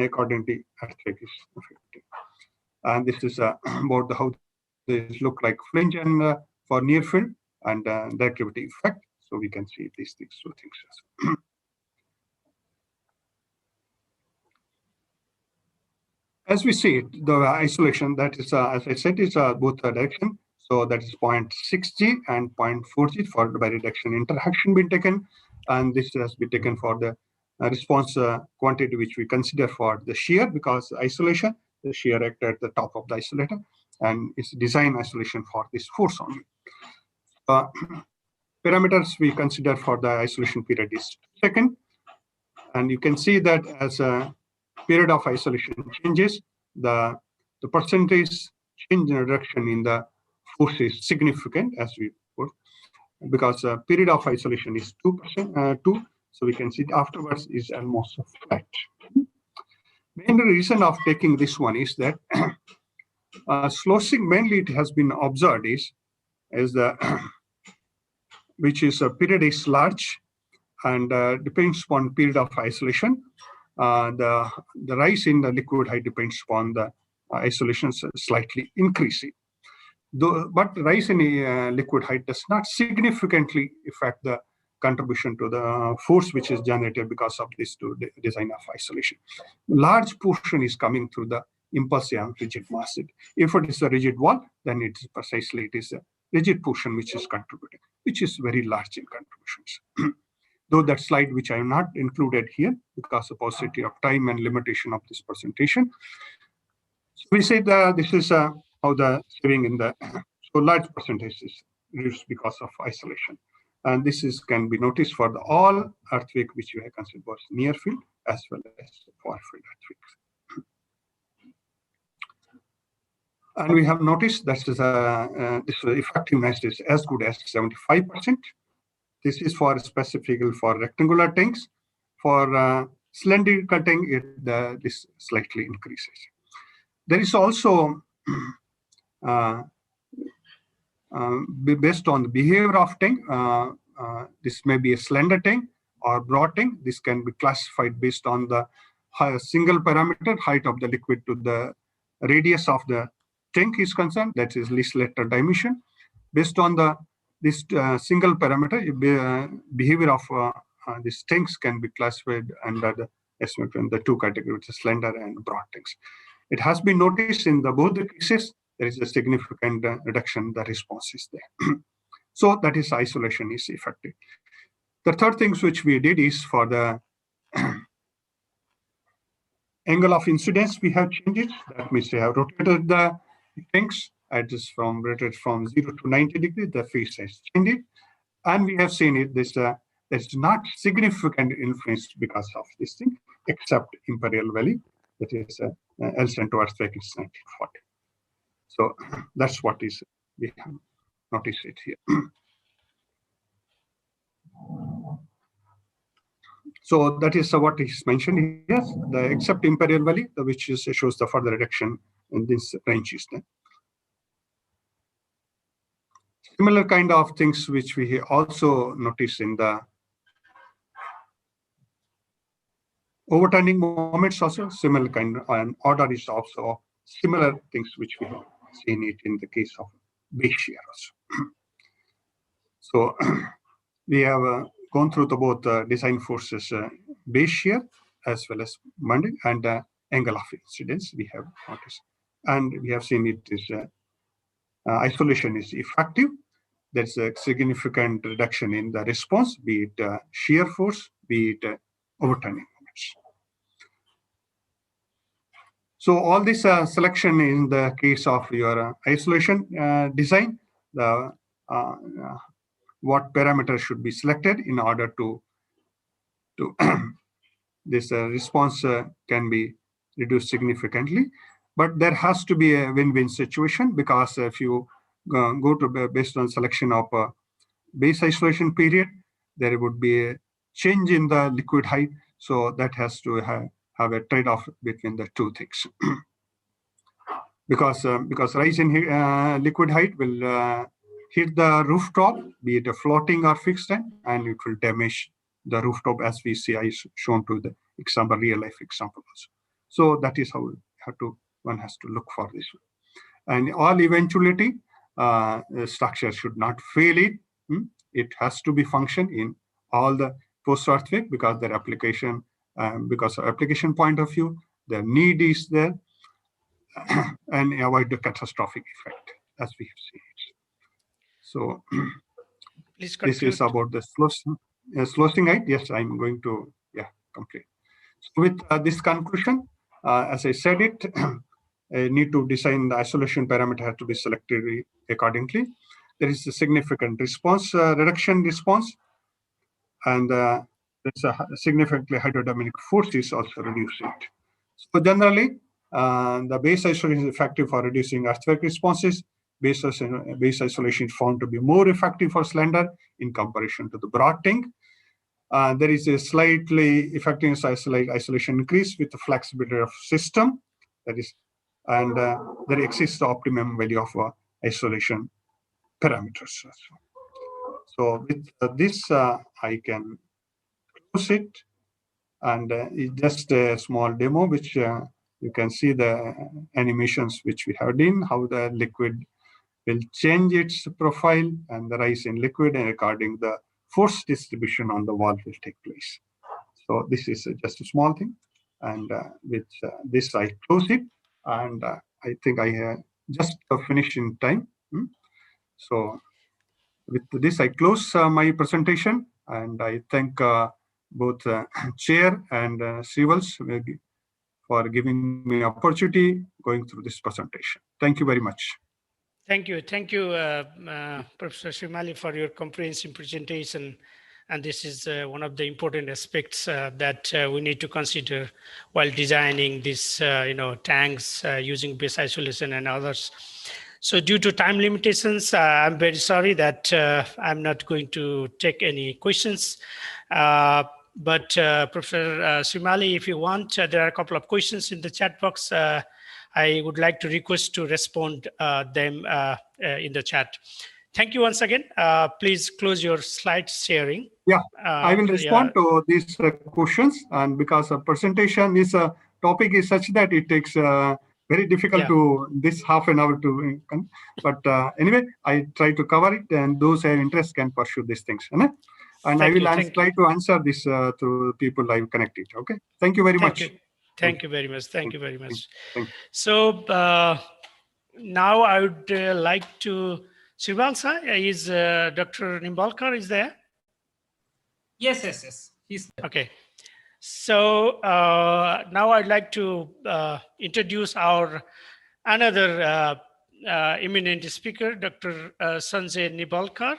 According to earthquake is affected. And this is about how they look like flange and for near field and directivity effect. So we can see these two things. As we see it, the isolation that is, as I said, is both direction. So that is 0.6G and 0.4G for the bireduction interaction been taken. And this has been taken for the response quantity, which we consider for the shear, because isolation, the shear act at the top of the isolator, and it's design isolation for this force only. Parameters we consider for the isolation period is 2 seconds. And you can see that as a period of isolation changes, the percentage change in reduction in the force is significant, as we put, because the period of isolation is 2%, 2. So we can see afterwards is almost flat. Main reason of taking this one is that slosing mainly it has been observed is the which is a period is large and depends upon period of isolation. The rise in the liquid height depends upon the isolation slightly increasing. But rise in liquid height does not significantly affect the contribution to the force which is generated because of this design of isolation. Large portion is coming through the impulsive and rigid mass. If it is a rigid wall, then it is precisely it is a rigid portion which is contributing, which is very large in contributions. Though that slide which I have not included here because of paucity of time and limitation of this presentation. So we say that this is how the saving in the so large percentage is reduced because of isolation. And this is can be noticed for the all earthquake which you have considered was near field as well as far field earthquakes. And we have noticed that this effectiveness is as good as 75%. This is for specifically for rectangular tanks. For cylindrical tank, this slightly increases. There is also based on the behavior of tank, this may be a slender tank or broad tank. This can be classified based on the single parameter, height of the liquid to the radius of the tank is concerned, that is least lateral dimension. Based on this single parameter, behavior of these tanks can be classified under the two categories, slender and broad tanks. It has been noticed in both the cases, there is a significant reduction in the response is there. So that is isolation is effective. The third things which we did is for the angle of incidence, we have changed it. That means we have rotated the tanks. It is rotated from 0 to 90 degrees. The phase has changed, and we have seen it. There's not significant influence because of this thing, except Imperial Valley. That is El Centro earthquake is 1940. So that's what is we have noticed it here. So that is what is mentioned here. The except Imperial Valley, which shows the further reduction in this ranges. Similar kind of things which we also notice in the overturning moments also similar kind and order is also similar things which we have seen it in the case of base shear also. So we have gone through both design forces base shear as well as bending and angle of incidence we have noticed, and we have seen it is isolation is effective. There's a significant reduction in the response, be it shear force, be it overturning moments. So all this selection in the case of your isolation design, what parameters should be selected in order to this response can be reduced significantly. But there has to be a win-win situation, because if you go to based on selection of base isolation period, there would be a change in the liquid height. So that has to have a trade-off between the two things. because rise in liquid height will hit the rooftop, be it a floating or fixed end, and it will damage the rooftop, as we see I shown to the example, real life example also. So that is how one has to look for this one. And all eventuality, the structure should not fail it. It has to be function in all the post-earthquake, because their application, because of application point of view, the need is there. and avoid the catastrophic effect as we have seen it. So Please this is conclude. about the slowing height. Yes, I'm going to complete. So with this conclusion, as I said it, need to design the isolation parameter has to be selected accordingly. There is a significant response reduction response, and there's a significantly hydrodynamic force is also reduced. So generally, the base isolation is effective for reducing earthquake responses. Base isolation is found to be more effective for slender in comparison to the broad tank. There is a slightly effectiveness isolation increase with the flexibility of system, that is, and there exists the optimum value of isolation parameters. So with this, I can close it, and it's just a small demo which you can see the animations which we have done, how the liquid will change its profile and the rise in liquid, and according the force distribution on the wall will take place. So this is just a small thing, and with this I close it, and I think I just finished in time. So with this I close my presentation, and I thank both Chair and Srivals for giving me opportunity going through this presentation. Thank you very much. Thank you, Professor Shimali, for your comprehensive presentation. And this is one of the important aspects that we need to consider while designing these, tanks using base isolation and others. So due to time limitations, I'm very sorry that I'm not going to take any questions. But Professor Shimali, if you want, there are a couple of questions in the chat box. I would like to request to respond them in the chat. Thank you once again. Please close your slide sharing. Yeah, I will respond to these questions, and because a presentation is a topic is such that it takes very difficult to this half an hour to, but anyway, I try to cover it, and those who have interest can pursue these things. And I will try to answer this to people I connected. Okay, thank you very much. Thank you very much. Thank you very much. Thank you. So now I would like to, Srivalsa, is Dr. Nimbalkar is there? Yes. He's there. Okay. So now I'd like to introduce our another eminent speaker, Dr. Sanjay Nimbalkar.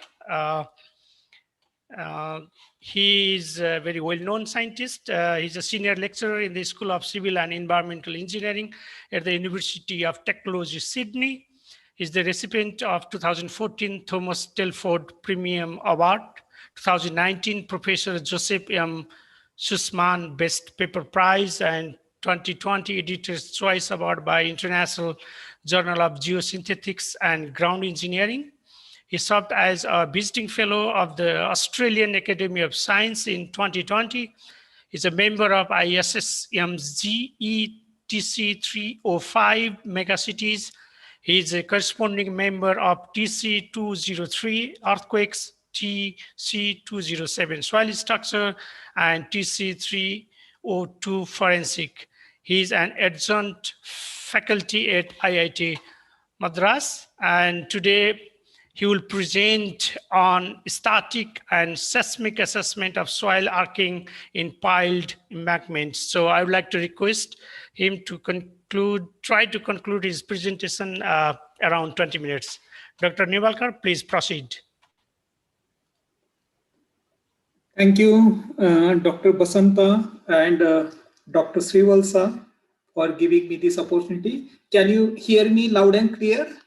He is a very well-known scientist. He's a senior lecturer in the School of Civil and Environmental Engineering at the University of Technology, Sydney. He's the recipient of 2014 Thomas Telford Premium Award, 2019 Professor Joseph M. Sussman Best Paper Prize, and 2020 Editor's Choice Award by International Journal of Geosynthetics and Ground Engineering. He served as a visiting fellow of the Australian Academy of Science in 2020. He's a member of ISSM's GETC 305 megacities. He is a corresponding member of TC 203 earthquakes, TC 207 soil structure, and TC 302 forensic. He is an adjunct faculty at IIT Madras, and today he will present on static and seismic assessment of soil arcing in piled embankments. So I would like to request him to try to conclude his presentation around 20 minutes. Dr. Nimbalkar, please proceed. Thank you, Dr. Basanta and Dr. Srivalsa for giving me this opportunity. Can you hear me loud and clear?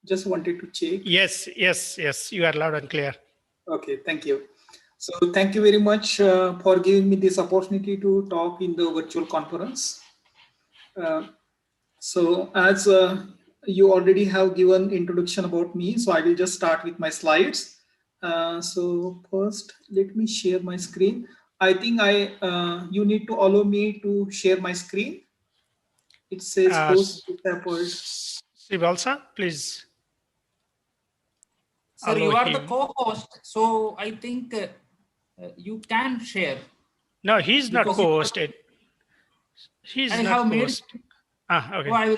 Just wanted to check. Yes, you are loud and clear. Okay, thank you. So thank you very much for giving me this opportunity to talk in the virtual conference. So as you already have given introduction about me, so I will just start with my slides. So first, let me share my screen. I think you need to allow me to share my screen. It says host Srivalsa, please. Sir, you are the co-host, so I think you can share. No, he's not co-hosted. He's not co-host. Okay. Oh,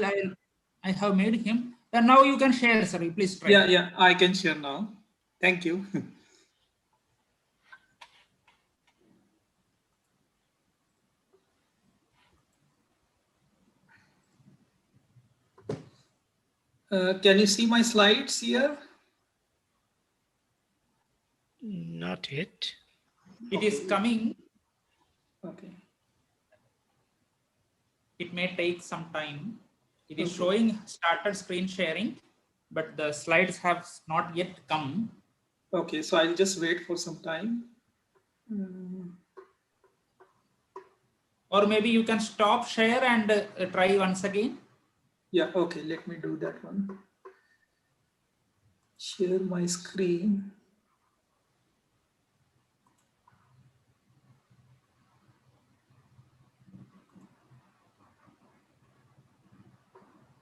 I have made him. Then now you can share, sir. Please try. Yeah, I can share now. Thank you. Can you see my slides here? Not yet. It is coming. Okay. It may take some time. It is Okay. showing started screen sharing, but the slides have not yet come. Okay, so I'll just wait for some time. Or maybe you can stop share and try once again. Yeah, okay, let me do that one. Share my screen.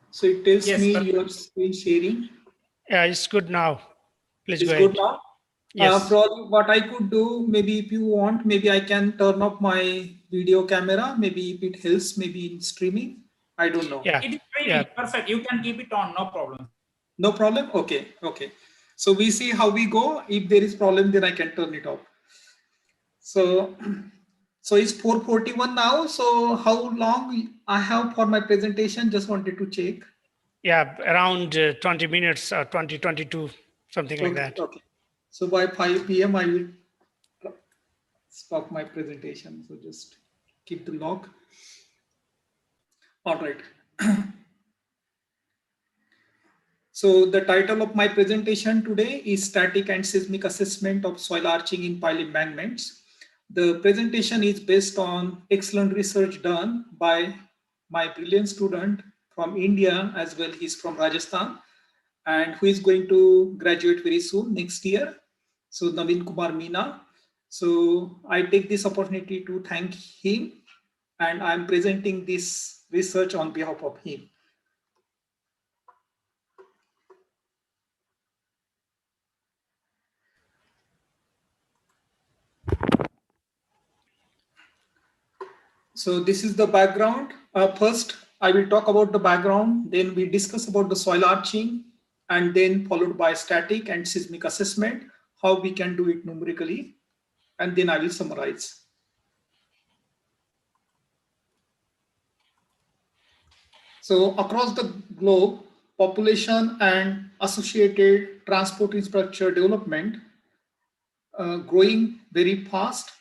So it tells Yes, me perfect. your screen sharing. Yeah, it's good now. Please It's go good ahead. now. Yes. Probably what I could do, maybe if you want, maybe I can turn off my video camera. Maybe if it helps, maybe in streaming. I don't know. Yeah. It is streaming. Yeah. Perfect. You can keep it on, no problem. No problem? Okay, okay. So we see how we go. If there is problem, then I can turn it off. So, so it's 4:41 now. So how long I have for my presentation? Just wanted to check. Yeah, around 20 minutes or 20, 22, something like that. Okay. So by 5 p.m. I will stop my presentation. So just keep the log. All right. So the title of my presentation today is Static and Seismic Assessment of Soil Arching in Pile Embankments. The presentation is based on excellent research done by my brilliant student from India, as well. He's from Rajasthan and who is going to graduate very soon next year. So Naveen Kumar Meena. So I take this opportunity to thank him, and I'm presenting this research on behalf of him. So this is the background. First, I will talk about the background, then we discuss about the soil arching, and then followed by static and seismic assessment, how we can do it numerically, and then I will summarize. So across the globe, population and associated transport infrastructure development growing very fast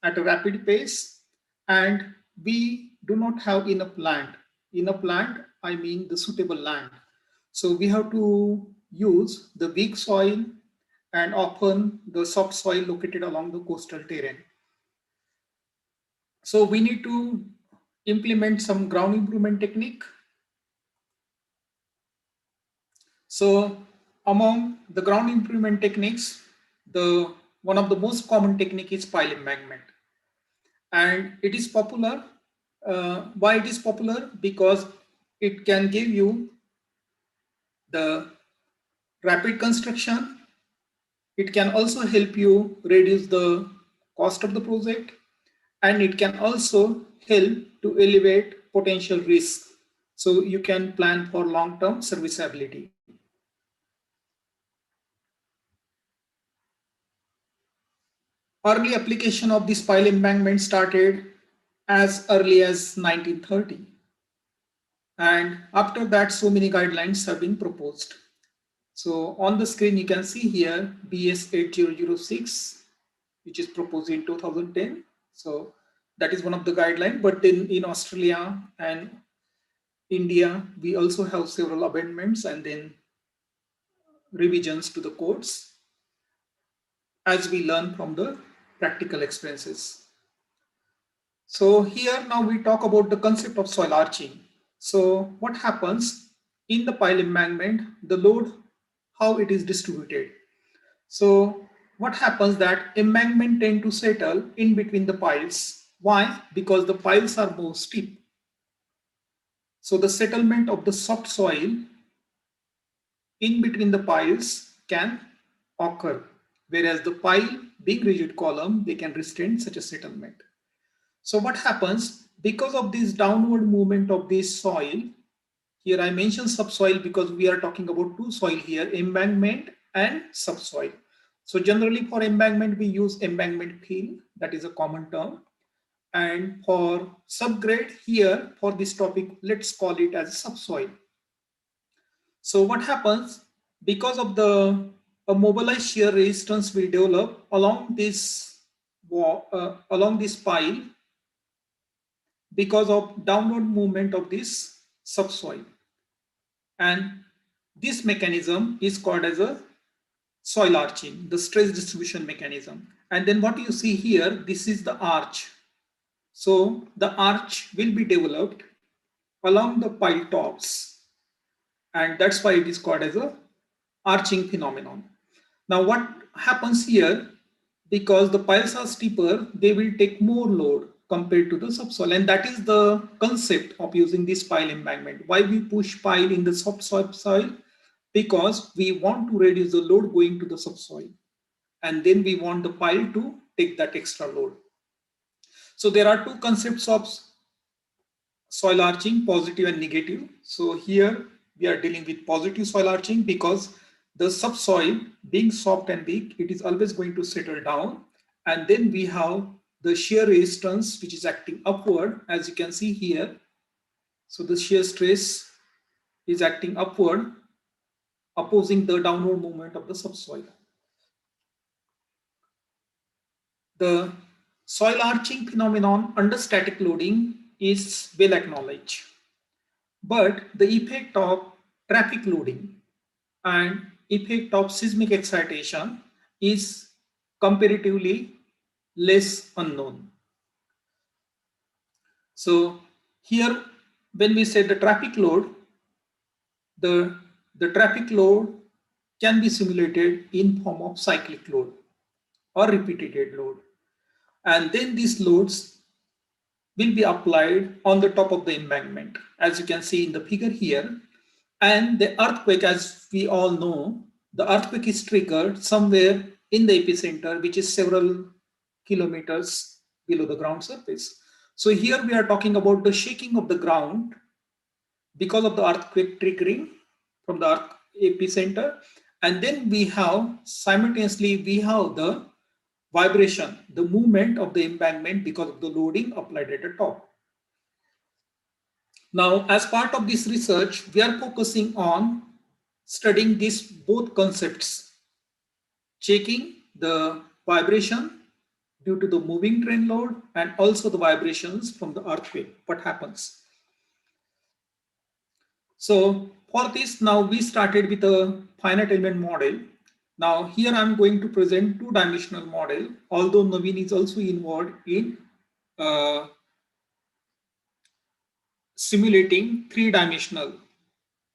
at a rapid pace, and we do not have enough land. Enough land, I mean the suitable land. So we have to use the weak soil and often the soft soil located along the coastal terrain. So we need to implement some ground improvement technique. So among the ground improvement techniques, one of the most common technique is pile embankment. And it is popular. Why it is popular? Because it can give you the rapid construction. It can also help you reduce the cost of the project, and it can also help to elevate potential risk. So you can plan for long-term serviceability. Early application of this pile embankment started as early as 1930. And after that, so many guidelines have been proposed. So on the screen, you can see here BS 8006, which is proposed in 2010. So that is one of the guidelines. But then in Australia and India, we also have several amendments and then revisions to the codes as we learn from the practical experiences. So here now we talk about the concept of soil arching. So what happens in the pile embankment, the load, how it is distributed. So what happens that embankment tend to settle in between the piles. Why? Because the piles are more steep. So the settlement of the soft soil in between the piles can occur, whereas the pile being rigid column, they can restrain such a settlement. So what happens? because of this downward movement of this soil, here I mentioned subsoil because we are talking about two soil here, embankment and subsoil. So generally for embankment, we use embankment fill, that is a common term. And for subgrade here, for this topic, let's call it as subsoil. So what happens, because of the a mobilized shear resistance will develop along this wall, along this pile, because of downward movement of this subsoil. And this mechanism is called as a soil arching, the stress distribution mechanism. And then what you see here, this is the arch. So the arch will be developed along the pile tops. And that's why it is called as a arching phenomenon. Now what happens here, because the piles are steeper, they will take more load compared to the subsoil. And that is the concept of using this pile embankment. Why we push pile in the subsoil? Because we want to reduce the load going to the subsoil. And then we want the pile to take that extra load. So there are two concepts of soil arching, positive and negative. So here we are dealing with positive soil arching because the subsoil being soft and weak, it is always going to settle down. And then we have the shear resistance, which is acting upward, as you can see here. So the shear stress is acting upward, opposing the downward movement of the subsoil. The soil arching phenomenon under static loading is well acknowledged. But the effect of traffic loading and effect of seismic excitation is comparatively less unknown. So here, when we say the traffic load, the traffic load can be simulated in form of cyclic load or repeated load. And then these loads will be applied on the top of the embankment, as you can see in the figure here. And the earthquake, as we all know, the earthquake is triggered somewhere in the epicenter, which is several kilometers below the ground surface. So here we are talking about the shaking of the ground because of the earthquake triggering from the epicenter. And then we have simultaneously, we have the vibration, the movement of the embankment because of the loading applied at the top. Now, as part of this research, we are focusing on studying these both concepts, checking the vibration due to the moving train load and also the vibrations from the earthquake, what happens. So for this, now we started with a finite element model. Now here I'm going to present two-dimensional model, although Naveen is also involved in simulating three-dimensional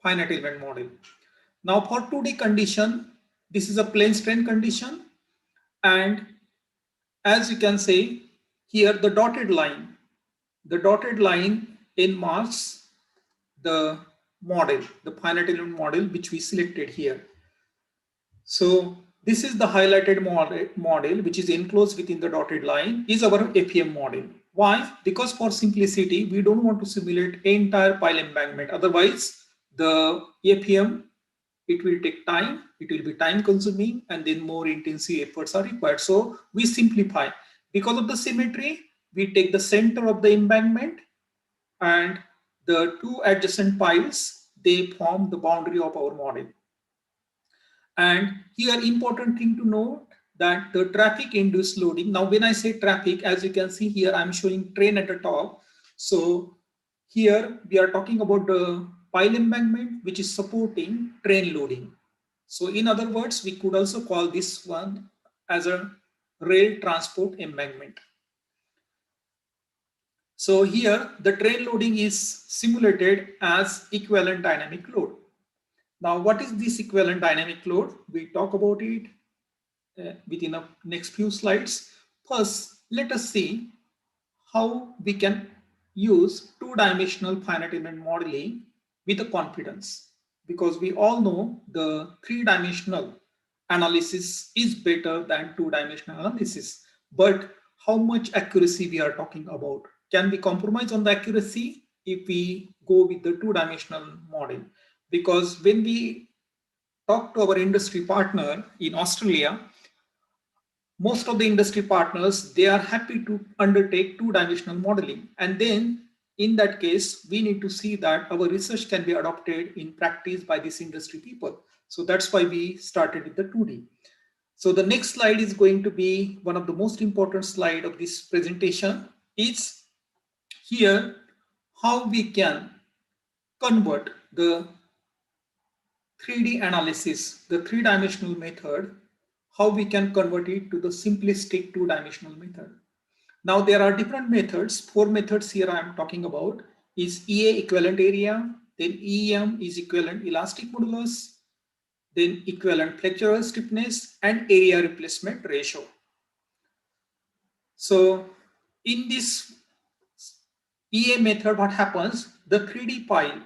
finite element model. Now for 2D condition, this is a plane strain condition. And as you can say here, the dotted line in marks the model, the finite element model, which we selected here. So this is the highlighted model, which is enclosed within the dotted line, is our FEM model. Why? Because for simplicity, we don't want to simulate entire pile embankment. Otherwise, the FEM, it will take time, it will be time consuming, and then more intensive efforts are required. So we simplify. Because of the symmetry, we take the center of the embankment and the two adjacent piles, they form the boundary of our model. And here, important thing to note that the traffic induced loading. Now, when I say traffic, as you can see here, I'm showing train at the top. So here we are talking about the pile embankment, which is supporting train loading. So in other words, we could also call this one as a rail transport embankment. So here the train loading is simulated as equivalent dynamic load. Now, what is this equivalent dynamic load? We talk about it within the next few slides. First, let us see how we can use two-dimensional finite element modeling with a confidence, because we all know the three-dimensional analysis is better than two-dimensional analysis. But how much accuracy we are talking about? can be compromised on the accuracy if we go with the two-dimensional model. Because when we talk to our industry partner in Australia, most of the industry partners, they are happy to undertake two-dimensional modeling. And then in that case, we need to see that our research can be adopted in practice by these industry people. So that's why we started with the 2D. So the next slide is going to be one of the most important slide of this presentation. It's here how we can convert the 3D analysis, the three-dimensional method, how we can convert it to the simplistic two-dimensional method. Now there are different methods. 4 methods here I am talking about is EA equivalent area, then EM is equivalent elastic modulus, then equivalent flexural stiffness, and area replacement ratio. So in this EA method, what happens? The 3D pile,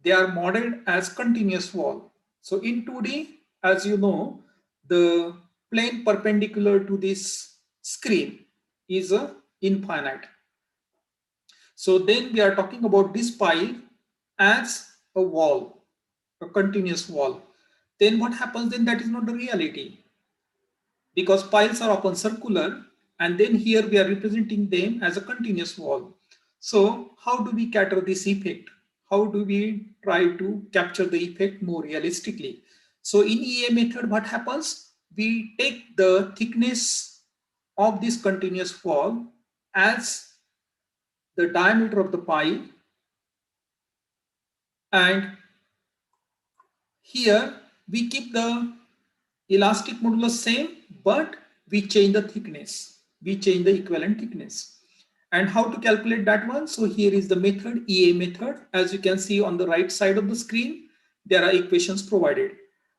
they are modeled as continuous wall. So in 2D, as you know, the plane perpendicular to this screen is infinite. So then we are talking about this pile as a wall, a continuous wall. Then what happens? Then that is not the reality, because piles are often circular, and then here we are representing them as a continuous wall. So how do we capture this effect? How do we try to capture the effect more realistically? So in EA method, what happens? We take the thickness of this continuous wall as the diameter of the pile, and here we keep the elastic modulus same, but we change the thickness. We change the equivalent thickness. And how to calculate that one? So here is the method, EA method. As you can see on the right side of the screen, there are equations provided.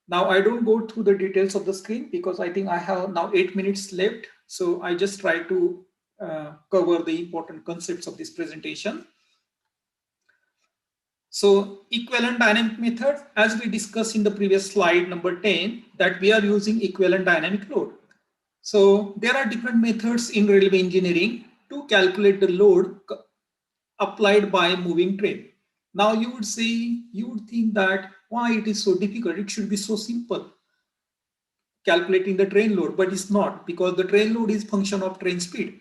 Now I don't go through the details of the screen because I think I have now 8 minutes left. So I just try to cover the important concepts of this presentation. So equivalent dynamic method, as we discussed in the previous slide number 10, that we are using equivalent dynamic load. So there are different methods in railway engineering to calculate the load applied by moving train. Now you would say, you would think that why it is so difficult? It should be so simple calculating the train load, but it's not, because the train load is function of train speed.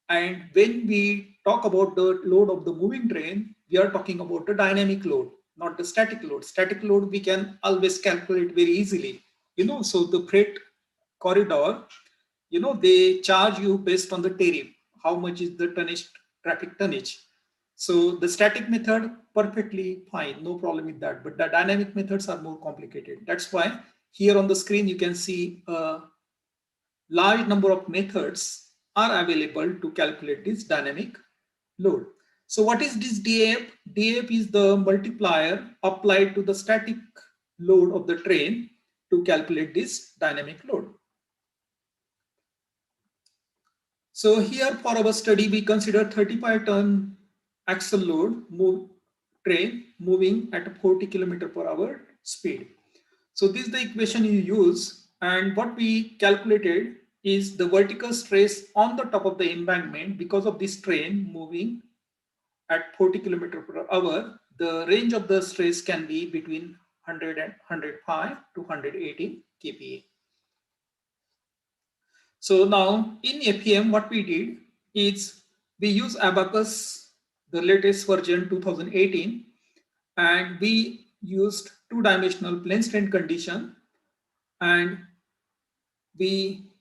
And when we talk about the load of the moving train, we are talking about the dynamic load, not the static load. Static load we can always calculate very easily. So the freight corridor, they charge you based on the tariff. How much is the tonnage, traffic tonnage? So the static method, perfectly fine, no problem with that. But the dynamic methods are more complicated. That's why here on the screen, you can see a large number of methods are available to calculate this dynamic load. So what is this DAF? DAF is the multiplier applied to the static load of the train to calculate this dynamic load. So here for our study, we consider 35-ton axle load train moving at a 40 km/h speed. So this is the equation you use, and what we calculated is the vertical stress on the top of the embankment because of this train moving at 40 km/h. The range of the stress can be between 100 and 105 to 118 kPa. So now in FEM, what we did is we use Abacus, the latest version 2018, and we used two-dimensional plane strain condition, and we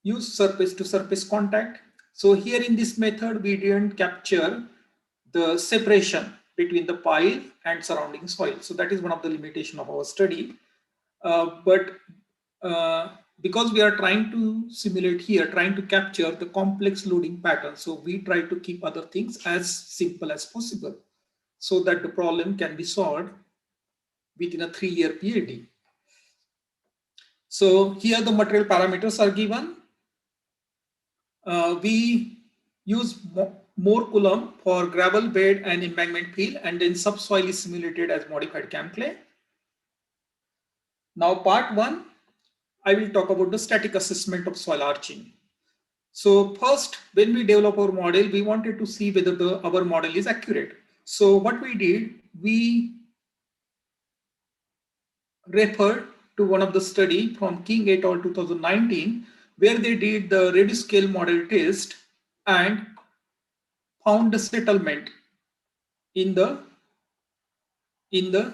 use surface to surface contact. So here in this method, we didn't capture the separation between the pile and surrounding soil. So that is one of the limitations of our study. Because we are trying to simulate here, trying to capture the complex loading pattern. So we try to keep other things as simple as possible so that the problem can be solved within a 3-year PhD. So here the material parameters are given. We use more Coulomb for gravel bed and embankment fill, and then subsoil is simulated as modified camp clay. Now part 1, I will talk about the static assessment of soil arching. So first, when we develop our model, we wanted to see whether our model is accurate. So what we did, we referred to one of the study from King et al. 2019, where they did the reduced scale model test and found the settlement in the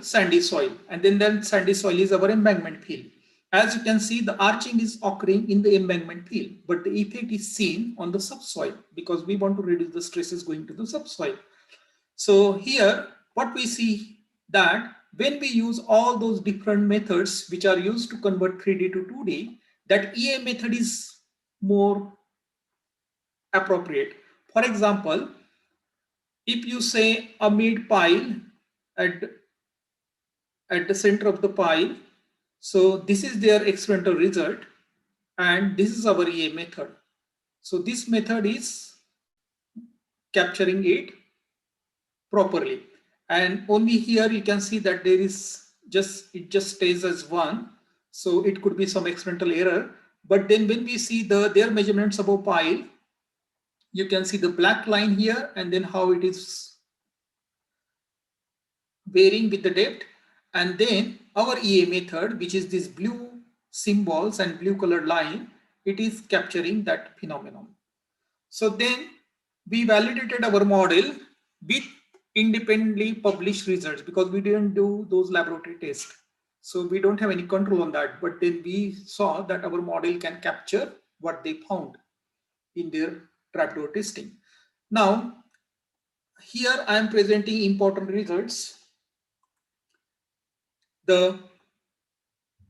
sandy soil, and then that sandy soil is our embankment field. As you can see, the arching is occurring in the embankment field, but the effect is seen on the subsoil because we want to reduce the stresses going to the subsoil. So here, what we see that when we use all those different methods which are used to convert 3D to 2D, that EA method is more appropriate. For example, if you say a mid pile at the center of the pile, so this is their experimental result, and this is our EA method. So this method is capturing it properly, and only here you can see that there is it just stays as 1. So it could be some experimental error. But then when we see their measurements above pile, you can see the black line here, and then how it is varying with the depth. And then our EA method, which is these blue symbols and blue colored line, it is capturing that phenomenon. So then we validated our model with independently published results because we didn't do those laboratory tests. So we don't have any control on that. But then we saw that our model can capture what they found in their trapdoor testing. Now, here I am presenting important results. The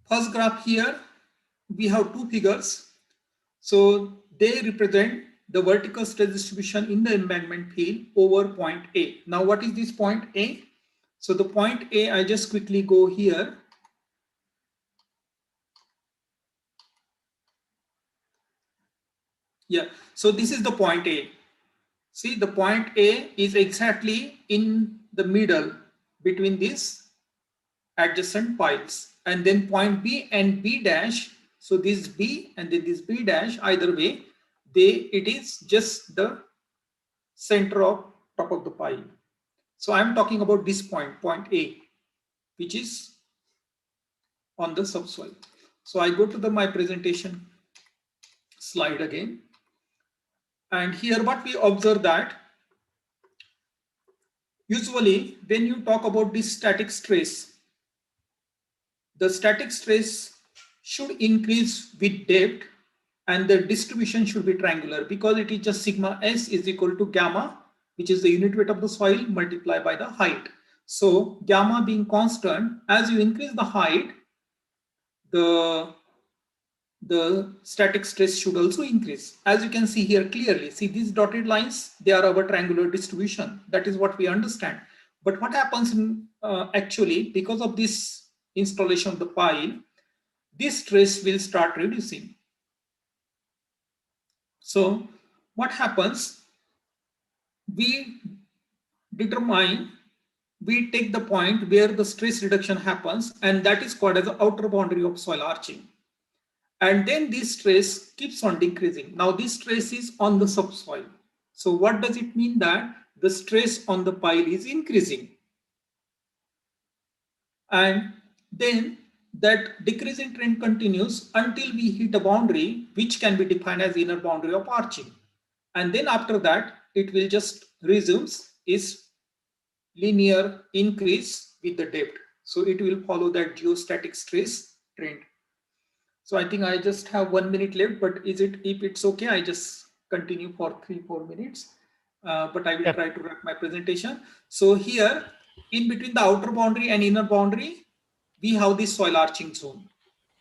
first graph here, we have 2 figures. So they represent the vertical stress distribution in the embankment field over point A. Now, what is this point A? So the point A, I just quickly go here. Yeah, so this is the point A. See, the point A is exactly in the middle between these adjacent piles. And then point B and B dash, so this B and then this B dash, either way, it is just the center of top of the pile. So I'm talking about this point A, which is on the subsoil. So I go to my presentation slide again. And here what we observe that usually when you talk about this static stress, the static stress should increase with depth and the distribution should be triangular because it is just sigma s is equal to gamma, which is the unit weight of the soil multiplied by the height. So gamma being constant, as you increase the height, the static stress should also increase. As you can see here clearly, see these dotted lines, they are our triangular distribution. That is what we understand. But what happens in actually, because of this installation of the pile, this stress will start reducing. So what happens, we take the point where the stress reduction happens, and that is called as the outer boundary of soil arching. And then this stress keeps on decreasing. Now this stress is on the subsoil. So what does it mean? That the stress on the pile is increasing. And then that decreasing trend continues until we hit a boundary which can be defined as inner boundary of arching. And then after that, it will just resumes its linear increase with the depth. So it will follow that geostatic stress trend. So I think I just have 1 minute left, but if it's okay, I just continue for 3-4 minutes. But I will try to wrap my presentation. So here, in between the outer boundary and inner boundary, we have this soil arching zone.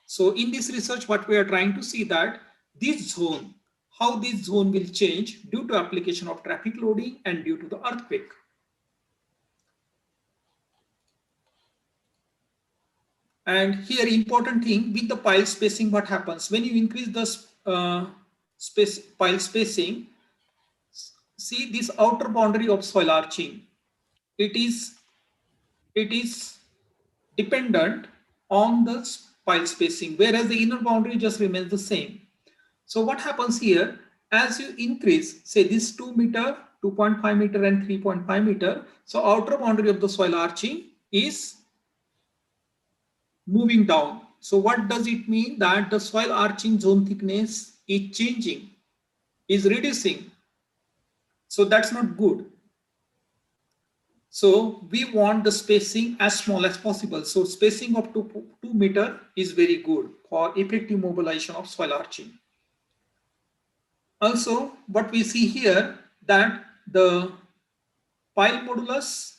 So in this research, what we are trying to see that this zone, how this zone will change due to application of traffic loading and due to the earthquake. And here important thing with the pile spacing, what happens when you increase the pile spacing, see this outer boundary of soil arching, it is dependent on the pile spacing, whereas the inner boundary just remains the same. So what happens here, as you increase, say this 2 meter, 2.5 meter and 3.5 meter, so outer boundary of the soil arching is moving down. So what does it mean? That the soil arching zone thickness is changing, is reducing. So that's not good. So we want the spacing as small as possible. So spacing up to 2 meter is very good for effective mobilization of soil arching. Also, what we see here, that the pile modulus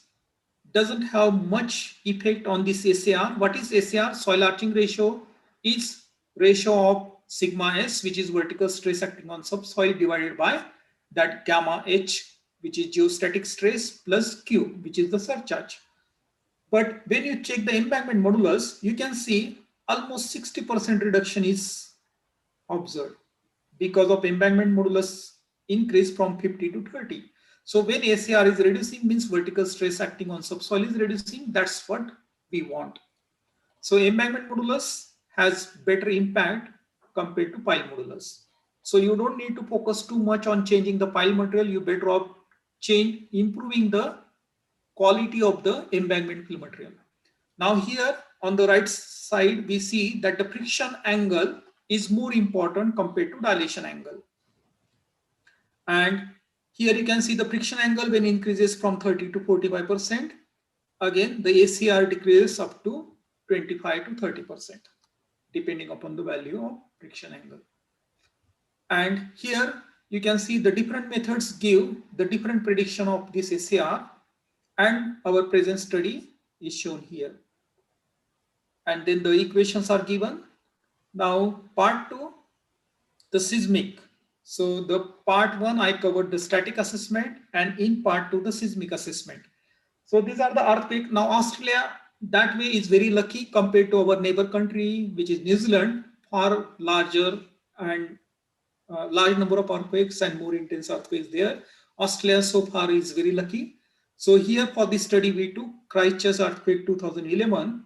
doesn't have much effect on this SAR. What is SAR? Soil arching ratio is ratio of sigma S, which is vertical stress acting on subsoil, divided by that gamma H, which is geostatic stress, plus Q, which is the surcharge. But when you check the embankment modulus, you can see almost 60% reduction is observed because of embankment modulus increase from 50 to 30. So when SAR is reducing, means vertical stress acting on subsoil is reducing. That's what we want. So embankment modulus has better impact compared to pile modulus. So you don't need to focus too much on changing the pile material. You better off improving the quality of the embankment fill material. Now here on the right side, we see that the friction angle is more important compared to dilation angle. And here you can see the friction angle when increases from 30 to 45%. Again, the ACR decreases up to 25 to 30%, depending upon the value of friction angle. And here you can see the different methods give the different prediction of this ACR, and our present study is shown here. And then the equations are given. Now part 2, the seismic. So the part 1 I covered the static assessment, and in part 2 the seismic assessment. So these are the earthquake. Now Australia that way is very lucky compared to our neighbor country, which is New Zealand, far larger and large number of earthquakes and more intense earthquakes there. Australia so far is very lucky. So here for this study we took Christchurch earthquake 2011,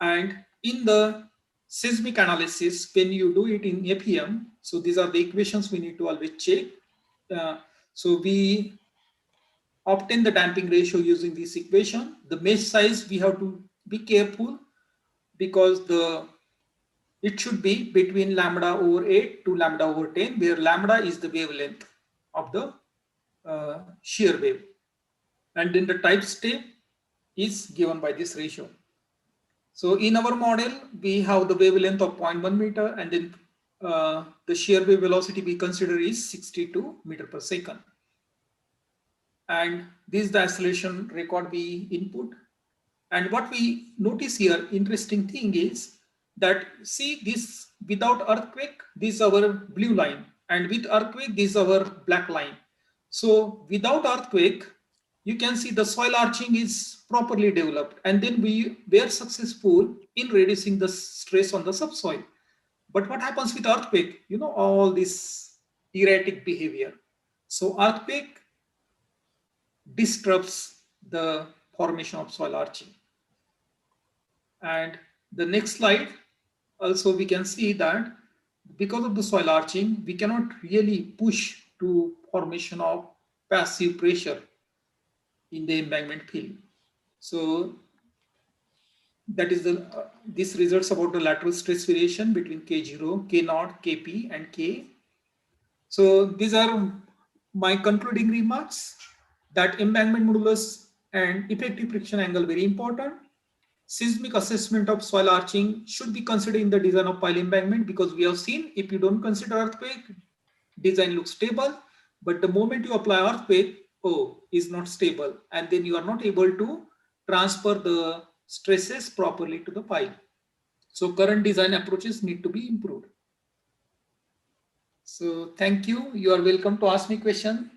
and in the seismic analysis, when you do it in FEM, so these are the equations we need to always check. So we obtain the damping ratio using this equation. The mesh size we have to be careful, because it should be between lambda over 8 to lambda over 10, where lambda is the wavelength of the shear wave. And then the type step is given by this ratio. So in our model, we have the wavelength of 0.1 meter, and then the shear wave velocity we consider is 62 meter per second. And this is the acceleration record we input. And what we notice here, interesting thing is that, see this without earthquake, this is our blue line, and with earthquake, this is our black line. So without earthquake, you can see the soil arching is properly developed, and then we were successful in reducing the stress on the subsoil. But what happens with earthquake? You know, all this erratic behavior. So earthquake disrupts the formation of soil arching. And the next slide, also we can see that because of the soil arching, we cannot really push to formation of passive pressure in the embankment field. So that is this results about the lateral stress variation between K0, K0, Kp and K. So these are my concluding remarks, that embankment modulus and effective friction angle very important. Seismic assessment of soil arching should be considered in the design of pile embankment, because we have seen if you don't consider earthquake, design looks stable, but the moment you apply earthquake, is not stable, and then you are not able to transfer the stresses properly to the pile. So current design approaches need to be improved. So thank you. You are welcome to ask me question.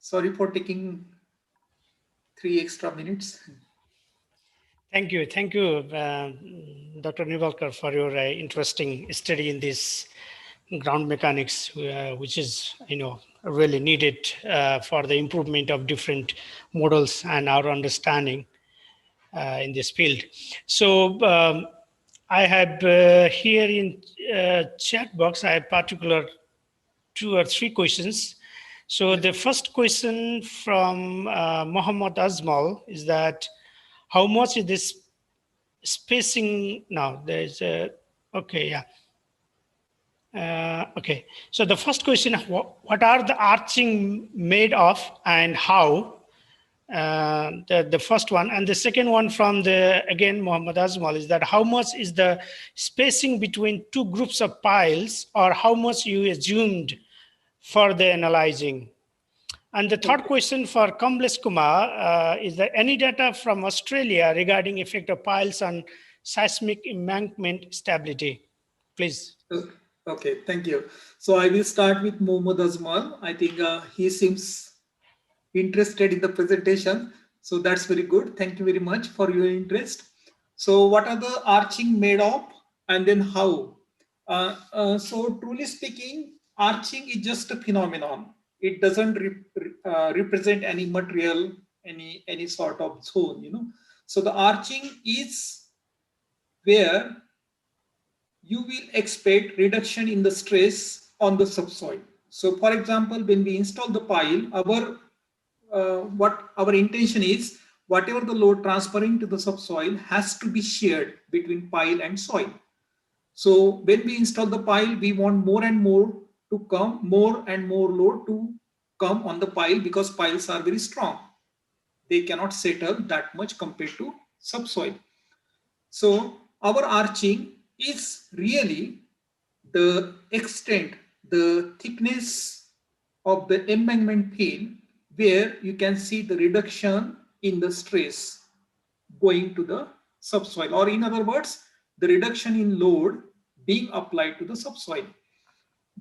Sorry for taking 3 extra minutes. Thank you, Dr. Nivalkar, for your interesting study in this ground mechanics, which is really needed for the improvement of different models and our understanding in this field. So I have here in chat box, I have particular 2 or 3 questions. So the first question from Mohammad Azmal is that how much is this spacing now? There's a, okay, yeah. Okay, so the first question, what are the arching made of and how? The first one, and the second one from the, again, Mohammad Azmal, is that how much is the spacing between 2 groups of piles, or how much you assumed for the analyzing? And the third question for Kamlesh Kumar is there any data from Australia regarding effect of piles on seismic embankment stability? Please. Okay, thank you. So I will start with Mohammad Azmal. I think he seems interested in the presentation. So that's very good. Thank you very much for your interest. So what are the arching made of and then how? So truly speaking, arching is just a phenomenon. It doesn't represent any material, any sort of zone, you know. So the arching is where you will expect reduction in the stress on the subsoil. So for example, when we install the pile, what our intention is, whatever the load transferring to the subsoil has to be shared between pile and soil. So when we install the pile, we want more and more to come, more and more load to come on the pile, because piles are very strong. They cannot settle that much compared to subsoil. So our arching is really the extent, the thickness of the embankment field, where you can see the reduction in the stress going to the subsoil, or in other words, the reduction in load being applied to the subsoil.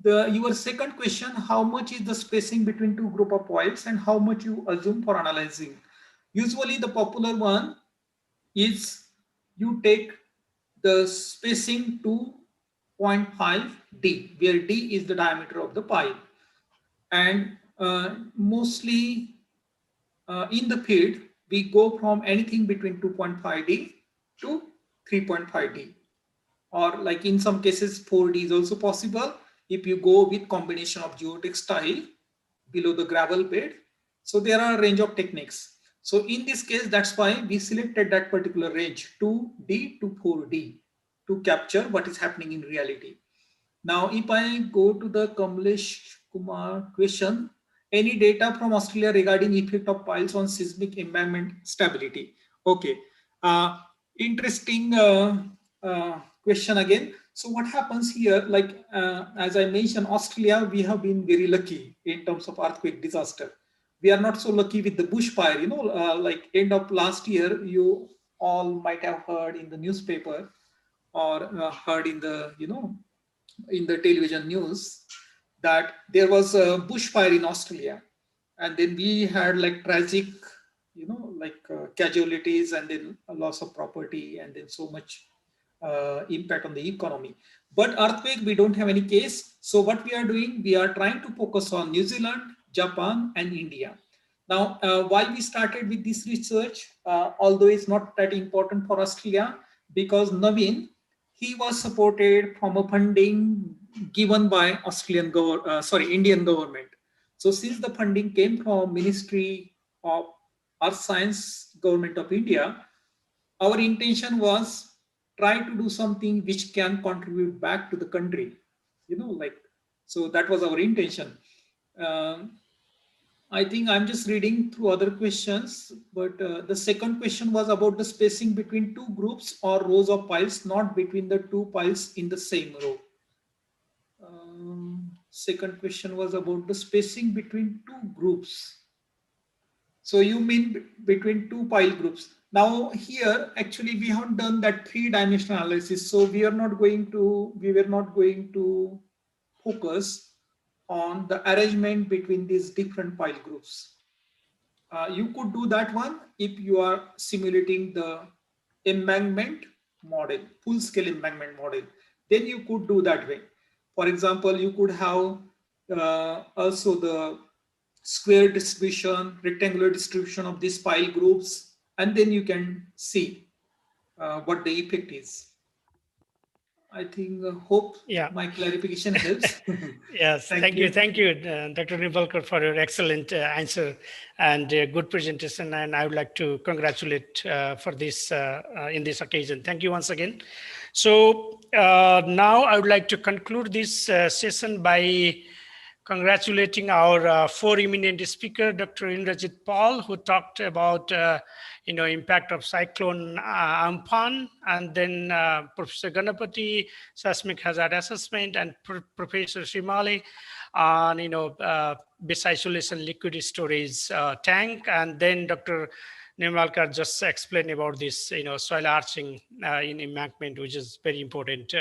Your second question, how much is the spacing between 2 group of piles and how much you assume for analyzing? Usually the popular one is you take the spacing 2.5 D, where D is the diameter of the pile. And mostly in the field, we go from anything between 2.5 D to 3.5 D. Or like in some cases, 4 D is also possible if you go with combination of geotextile below the gravel bed. So there are a range of techniques. So in this case, that's why we selected that particular range, 2D to 4D, to capture what is happening in reality. Now, if I go to the Kamlesh Kumar question, any data from Australia regarding effect of piles on seismic embankment stability? Okay, interesting question again. So what happens here, like as I mentioned, Australia, we have been very lucky in terms of earthquake disaster. We are not so lucky with the bushfire, you know, like end of last year, you all might have heard in the newspaper or heard in the, you know, in the television news that there was a bushfire in Australia. And then we had like tragic, you know, like casualties, and then a loss of property, and then so much impact on the economy. But earthquake, we don't have any case. So what we are doing, we are trying to focus on New Zealand, Japan, and India. Now, why we started with this research, although it's not that important for Australia, because Naveen, he was supported from a funding given by Indian government. So since the funding came from Ministry of Earth Science, Government of India, our intention was try to do something which can contribute back to the country, you know, like, so that was our intention. I think I'm just reading through other questions, but the second question was about the spacing between 2 groups or rows of piles, not between the 2 piles in the same row. Second question was about the spacing between 2 groups. So you mean between 2 pile groups. Now here, actually, we have done that 3-dimensional analysis. So we were not going to focus on the arrangement between these different pile groups. You could do that one if you are simulating the embankment model, full-scale embankment model. Then you could do that way. For example, you could have also the square distribution, rectangular distribution of these pile groups, and then you can see what the effect is. I think, hope Yeah. my clarification helps. Yes, thank you, Dr. Nibalkar, for your excellent answer and good presentation. And I would like to congratulate for this in this occasion. Thank you once again. So now I would like to conclude this session by congratulating our four eminent speaker, Dr. Indrajit Paul, who talked about impact of cyclone Amphan, and then Professor Ganapati, seismic hazard assessment, and Professor Shimali on base isolation liquid storage tank, and then Dr. Nimalkar just explained about this soil arching in embankment, which is very important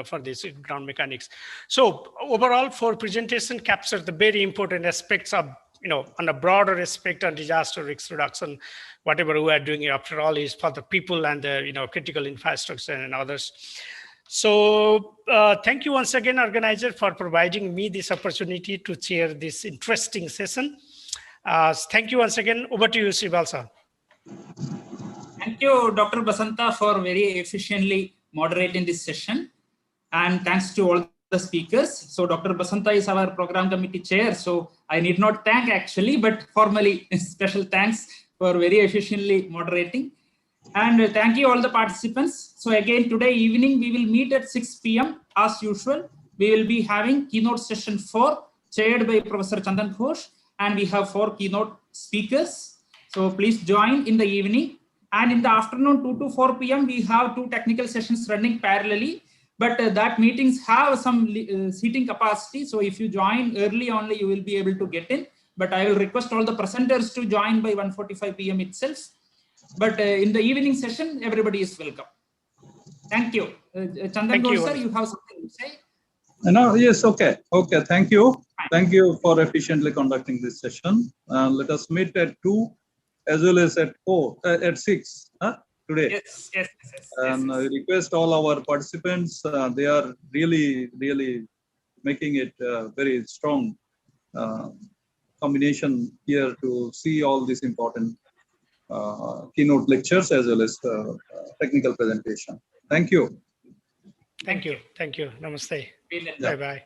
for this ground mechanics. So overall, for presentation captured the very important aspects of, on a broader aspect on disaster risk reduction, whatever we are doing after all is for the people and the, critical infrastructure and others. So thank you once again, organizer, for providing me this opportunity to chair this interesting session. Thank you once again. Over to you, Sibal sir. Thank you, Dr. Basanta, for very efficiently moderating this session. And thanks to all the speakers. So Dr. Basanta is our program committee chair. So I need not thank actually, but formally special thanks for very efficiently moderating. And thank you all the participants. So again, today evening, we will meet at 6 p.m. as usual. We will be having keynote session 4 chaired by Professor Chandan Ghosh. And we have 4 keynote speakers. So please join in the evening. And in the afternoon, 2 to 4 p.m., we have 2 technical sessions running parallelly. But that meetings have some seating capacity. So if you join early only, you will be able to get in. But I will request all the presenters to join by 1:45 p.m. itself. But in the evening session, everybody is welcome. Thank you. Chandan Ghosh, sir, you have something to say? No, yes, okay. Okay, thank you. Thank you for efficiently conducting this session. Let us meet at 2 as well as at 6 today. Yes. And I request all our participants, they are really making it a very strong combination here to see all these important keynote lectures as well as technical presentation. Thank you. Thank you. Namaste. Yeah. Bye-bye.